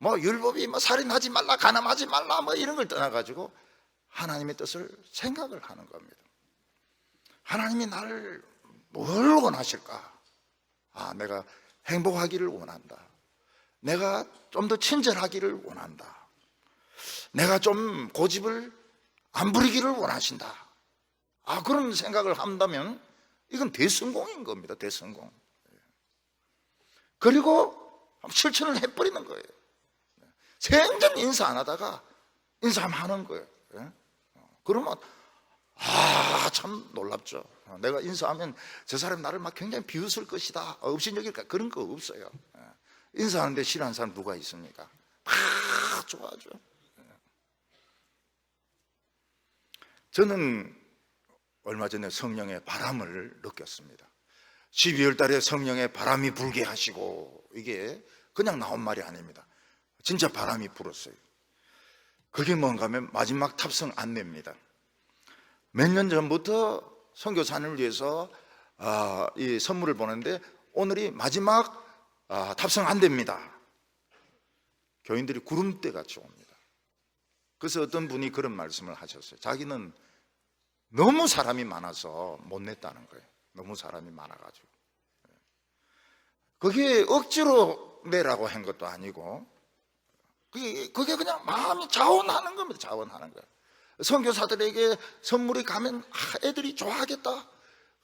Speaker 1: 율법이 살인하지 말라 간음하지 말라 이런 걸 떠나가지고 하나님의 뜻을 생각을 하는 겁니다. 하나님이 나를 뭘 원하실까? 내가 행복하기를 원한다. 내가 좀 더 친절하기를 원한다. 내가 좀 고집을 안 부리기를 원하신다. 그런 생각을 한다면 이건 대성공인 겁니다. 대성공. 그리고 실천을 해버리는 거예요. 생전 인사 안 하다가 인사 한번 하는 거예요. 그러면 참 놀랍죠. 내가 인사하면 저 사람 나를 막 굉장히 비웃을 것이다, 업신여길까, 그런 거 없어요. 인사하는데 싫어하는 사람 누가 있습니까? 막 좋아하죠. 저는 얼마 전에 성령의 바람을 느꼈습니다. 12월 달에 성령의 바람이 불게 하시고, 이게 그냥 나온 말이 아닙니다. 진짜 바람이 불었어요. 그게 뭔가 하면 마지막 탑승 안내입니다. 몇 년 전부터 선교사님을 위해서 이 선물을 보냈는데 오늘이 마지막 탑승 안내입니다. 교인들이 구름대 같이 옵니다. 그래서 어떤 분이 그런 말씀을 하셨어요. 자기는 너무 사람이 많아서 못 냈다는 거예요. 너무 사람이 많아가지고. 그게 억지로 내라고 한 것도 아니고 그게 그냥 마음이 자원하는 겁니다. 자원하는 거예요. 선교사들에게 선물이 가면 애들이 좋아하겠다,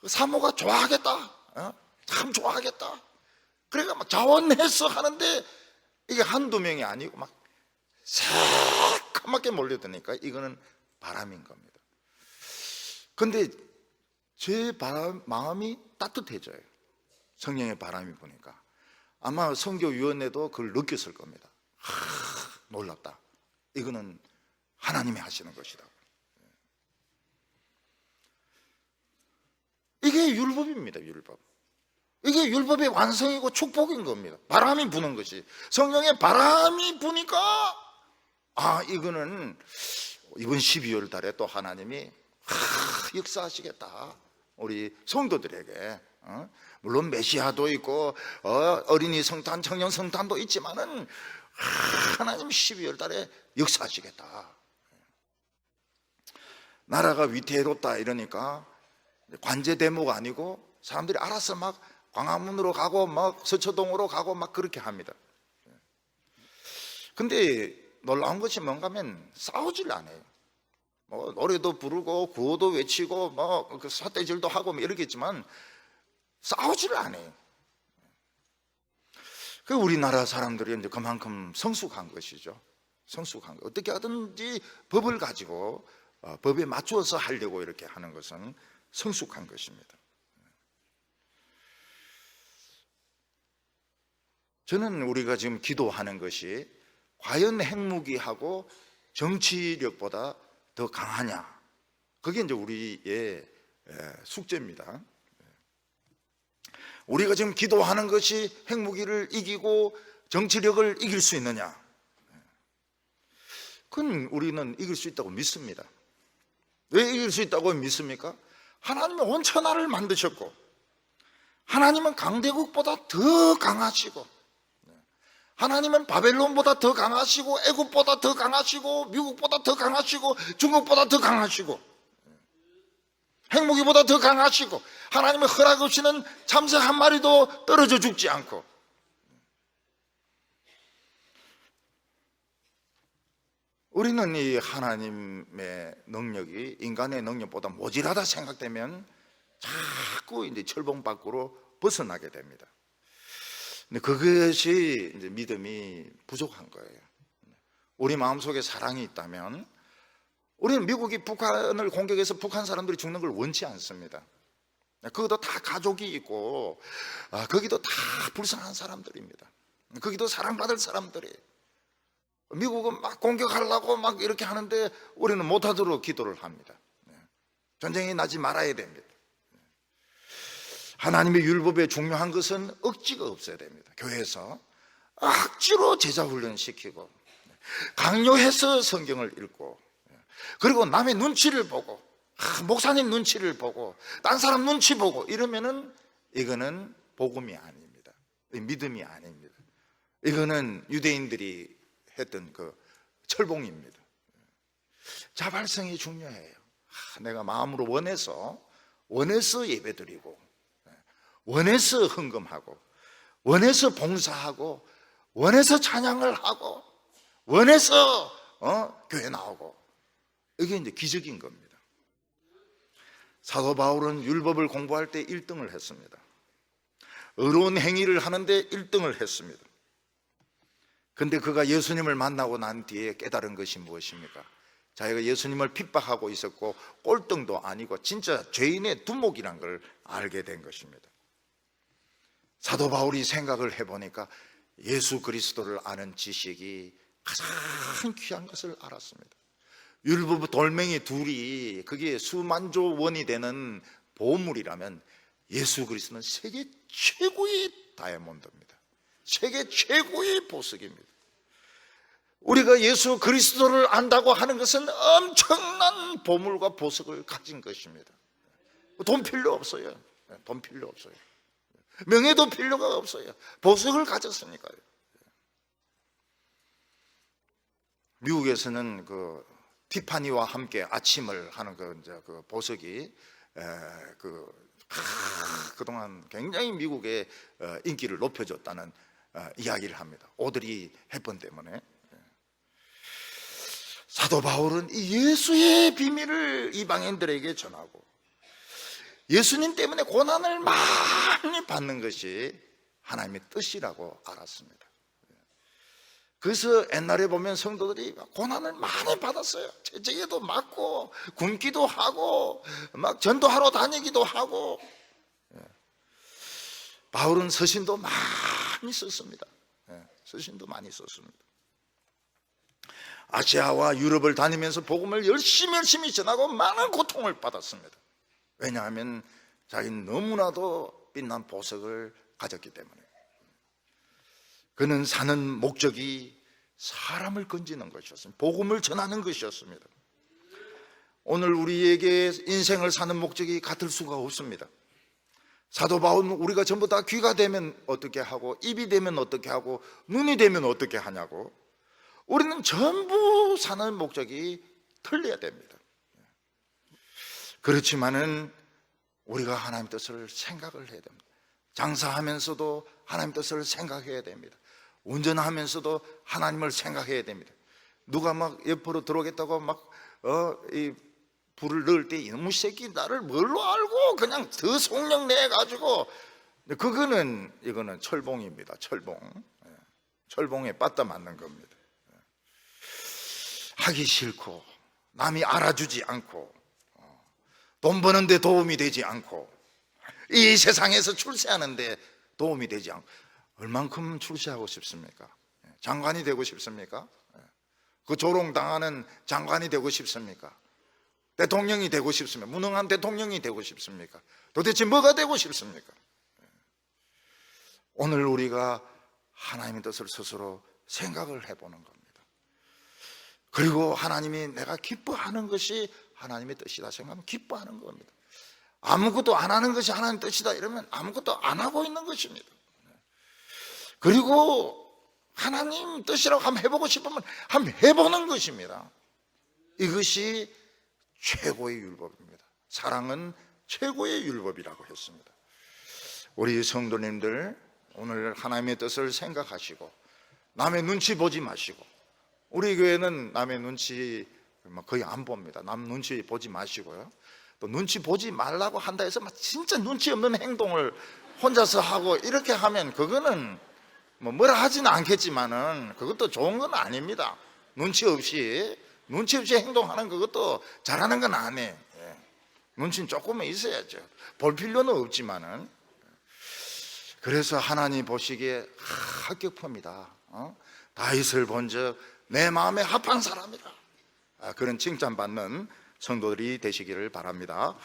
Speaker 1: 사모가 좋아하겠다, 참 좋아하겠다. 그러니까 막 자원해서 하는데 이게 한두 명이 아니고 막 새까맣게 몰려드니까 이거는 바람인 겁니다. 근데 제 마음이 따뜻해져요. 성령의 바람이 부니까. 아마 선교위원회도 그걸 느꼈을 겁니다. 놀랍다. 이거는 하나님이 하시는 것이다. 이게 율법입니다. 율법. 이게 율법의 완성이고 축복인 겁니다. 바람이 부는 것이. 성령의 바람이 부니까 이거는 이번 12월 달에 또 하나님이 역사하시겠다. 우리 성도들에게. 물론 메시아도 있고 어린이 성탄, 청년 성탄도 있지만은 하나님 12월 달에 역사하시겠다. 나라가 위태롭다 이러니까 관제 데모가 아니고 사람들이 알아서 막 광화문으로 가고 막 서초동으로 가고 막 그렇게 합니다. 근데 놀라운 것이 뭔가 하면 싸우질 않아요. 뭐 노래도 부르고 구호도 외치고 뭐 그 삿대질도 하고 뭐 이러겠지만 싸우지를 않아요. 그 우리나라 사람들이 이제 그만큼 성숙한 것이죠. 성숙한 거. 어떻게 하든지 법을 가지고 법에 맞추어서 하려고 이렇게 하는 것은 성숙한 것입니다. 저는 우리가 지금 기도하는 것이 과연 핵무기하고 정치력보다 더 강하냐, 그게 이제 우리의 숙제입니다. 우리가 지금 기도하는 것이 핵무기를 이기고 정치력을 이길 수 있느냐? 그건 우리는 이길 수 있다고 믿습니다. 왜 이길 수 있다고 믿습니까? 하나님은 온 천하를 만드셨고, 하나님은 강대국보다 더 강하시고, 하나님은 바벨론보다 더 강하시고, 애굽보다 더 강하시고, 미국보다 더 강하시고, 중국보다 더 강하시고, 핵무기보다 더 강하시고, 하나님의 허락 없이는 참새 한 마리도 떨어져 죽지 않고, 우리는 이 하나님의 능력이 인간의 능력보다 모질하다 생각되면 자꾸 이제 철봉 밖으로 벗어나게 됩니다. 근데 그것이 이제 믿음이 부족한 거예요. 우리 마음속에 사랑이 있다면, 우리는 미국이 북한을 공격해서 북한 사람들이 죽는 걸 원치 않습니다. 거기도 다 가족이 있고, 거기도 다 불쌍한 사람들입니다. 거기도 사랑받을 사람들이에요. 미국은 막 공격하려고 막 이렇게 하는데 우리는 못하도록 기도를 합니다. 전쟁이 나지 말아야 됩니다. 하나님의 율법에 중요한 것은 억지가 없어야 됩니다. 교회에서 억지로 제자 훈련시키고, 강요해서 성경을 읽고, 그리고 남의 눈치를 보고, 목사님 눈치를 보고, 딴 사람 눈치 보고 이러면은 이거는 복음이 아닙니다. 믿음이 아닙니다. 이거는 유대인들이 했던 그 철봉입니다. 자발성이 중요해요. 내가 마음으로 원해서 예배드리고, 원해서 헌금하고, 원해서 봉사하고, 원해서 찬양을 하고, 원해서 교회 나오고, 이게 이제 기적인 겁니다. 사도 바울은 율법을 공부할 때 1등을 했습니다. 의로운 행위를 하는데 1등을 했습니다. 근데 그가 예수님을 만나고 난 뒤에 깨달은 것이 무엇입니까? 자기가 예수님을 핍박하고 있었고 꼴등도 아니고 진짜 죄인의 두목이란 걸 알게 된 것입니다. 사도 바울이 생각을 해보니까 예수 그리스도를 아는 지식이 가장 귀한 것을 알았습니다. 율법 돌멩이 둘이 그게 수만조 원이 되는 보물이라면 예수 그리스도는 세계 최고의 다이아몬드입니다. 세계 최고의 보석입니다. 우리가 예수 그리스도를 안다고 하는 것은 엄청난 보물과 보석을 가진 것입니다. 돈 필요 없어요. 돈 필요 없어요. 명예도 필요가 없어요. 보석을 가졌으니까요. 미국에서는 그 티파니와 함께 아침을 하는 그 보석이 그동안 굉장히 미국의 인기를 높여줬다는 이야기를 합니다. 오드리 헵번 때문에. 사도 바울은 이 예수의 비밀을 이방인들에게 전하고, 예수님 때문에 고난을 많이 받는 것이 하나님의 뜻이라고 알았습니다. 그래서 옛날에 보면 성도들이 고난을 많이 받았어요. 채찍에도 맞고 굶기도 하고 막 전도하러 다니기도 하고. 바울은 서신도 많이 썼습니다. 서신도 많이 썼습니다. 아시아와 유럽을 다니면서 복음을 열심히 전하고 많은 고통을 받았습니다. 왜냐하면 자기는 너무나도 빛난 보석을 가졌기 때문에. 그는 사는 목적이 사람을 건지는 것이었습니다. 복음을 전하는 것이었습니다. 오늘 우리에게 인생을 사는 목적이 같을 수가 없습니다. 사도 바울은 우리가 전부 다 귀가 되면 어떻게 하고, 입이 되면 어떻게 하고, 눈이 되면 어떻게 하냐고. 우리는 전부 사는 목적이 틀려야 됩니다. 그렇지만은 우리가 하나님 뜻을 생각을 해야 됩니다. 장사하면서도 하나님 뜻을 생각해야 됩니다. 운전하면서도 하나님을 생각해야 됩니다. 누가 막 옆으로 들어오겠다고 이 불을 넣을 때 이놈의 새끼 나를 뭘로 알고 그냥 더 속력 내 가지고, 이거는 철봉입니다. 철봉. 철봉에 빠따 맞는 겁니다. 하기 싫고, 남이 알아주지 않고, 돈 버는데 도움이 되지 않고, 이 세상에서 출세하는데 도움이 되지 않고, 얼만큼 출세하고 싶습니까? 장관이 되고 싶습니까? 그 조롱당하는 장관이 되고 싶습니까? 대통령이 되고 싶습니까? 무능한 대통령이 되고 싶습니까? 도대체 뭐가 되고 싶습니까? 오늘 우리가 하나님의 뜻을 스스로 생각을 해보는 겁니다. 그리고 하나님이 내가 기뻐하는 것이 하나님의 뜻이다 생각하면 기뻐하는 겁니다. 아무것도 안 하는 것이 하나님의 뜻이다 이러면 아무것도 안 하고 있는 것입니다. 그리고 하나님 뜻이라고 한번 해보고 싶으면 한번 해보는 것입니다. 이것이 최고의 율법입니다. 사랑은 최고의 율법이라고 했습니다. 우리 성도님들 오늘 하나님의 뜻을 생각하시고 남의 눈치 보지 마시고, 우리 교회는 남의 눈치 거의 안 봅니다. 남 눈치 보지 마시고요. 또 눈치 보지 말라고 한다 해서 진짜 눈치 없는 행동을 혼자서 하고 이렇게 하면 그거는 뭐라 하지는 않겠지만은 그것도 좋은 건 아닙니다. 눈치 없이 행동하는 그것도 잘하는 건 아니에요. 눈치는 조금은 있어야죠. 볼 필요는 없지만은. 그래서 하나님 보시기에 합격품이다. 다윗을 본즉 내 마음에 합한 사람이라. 그런 칭찬받는 성도들이 되시기를 바랍니다.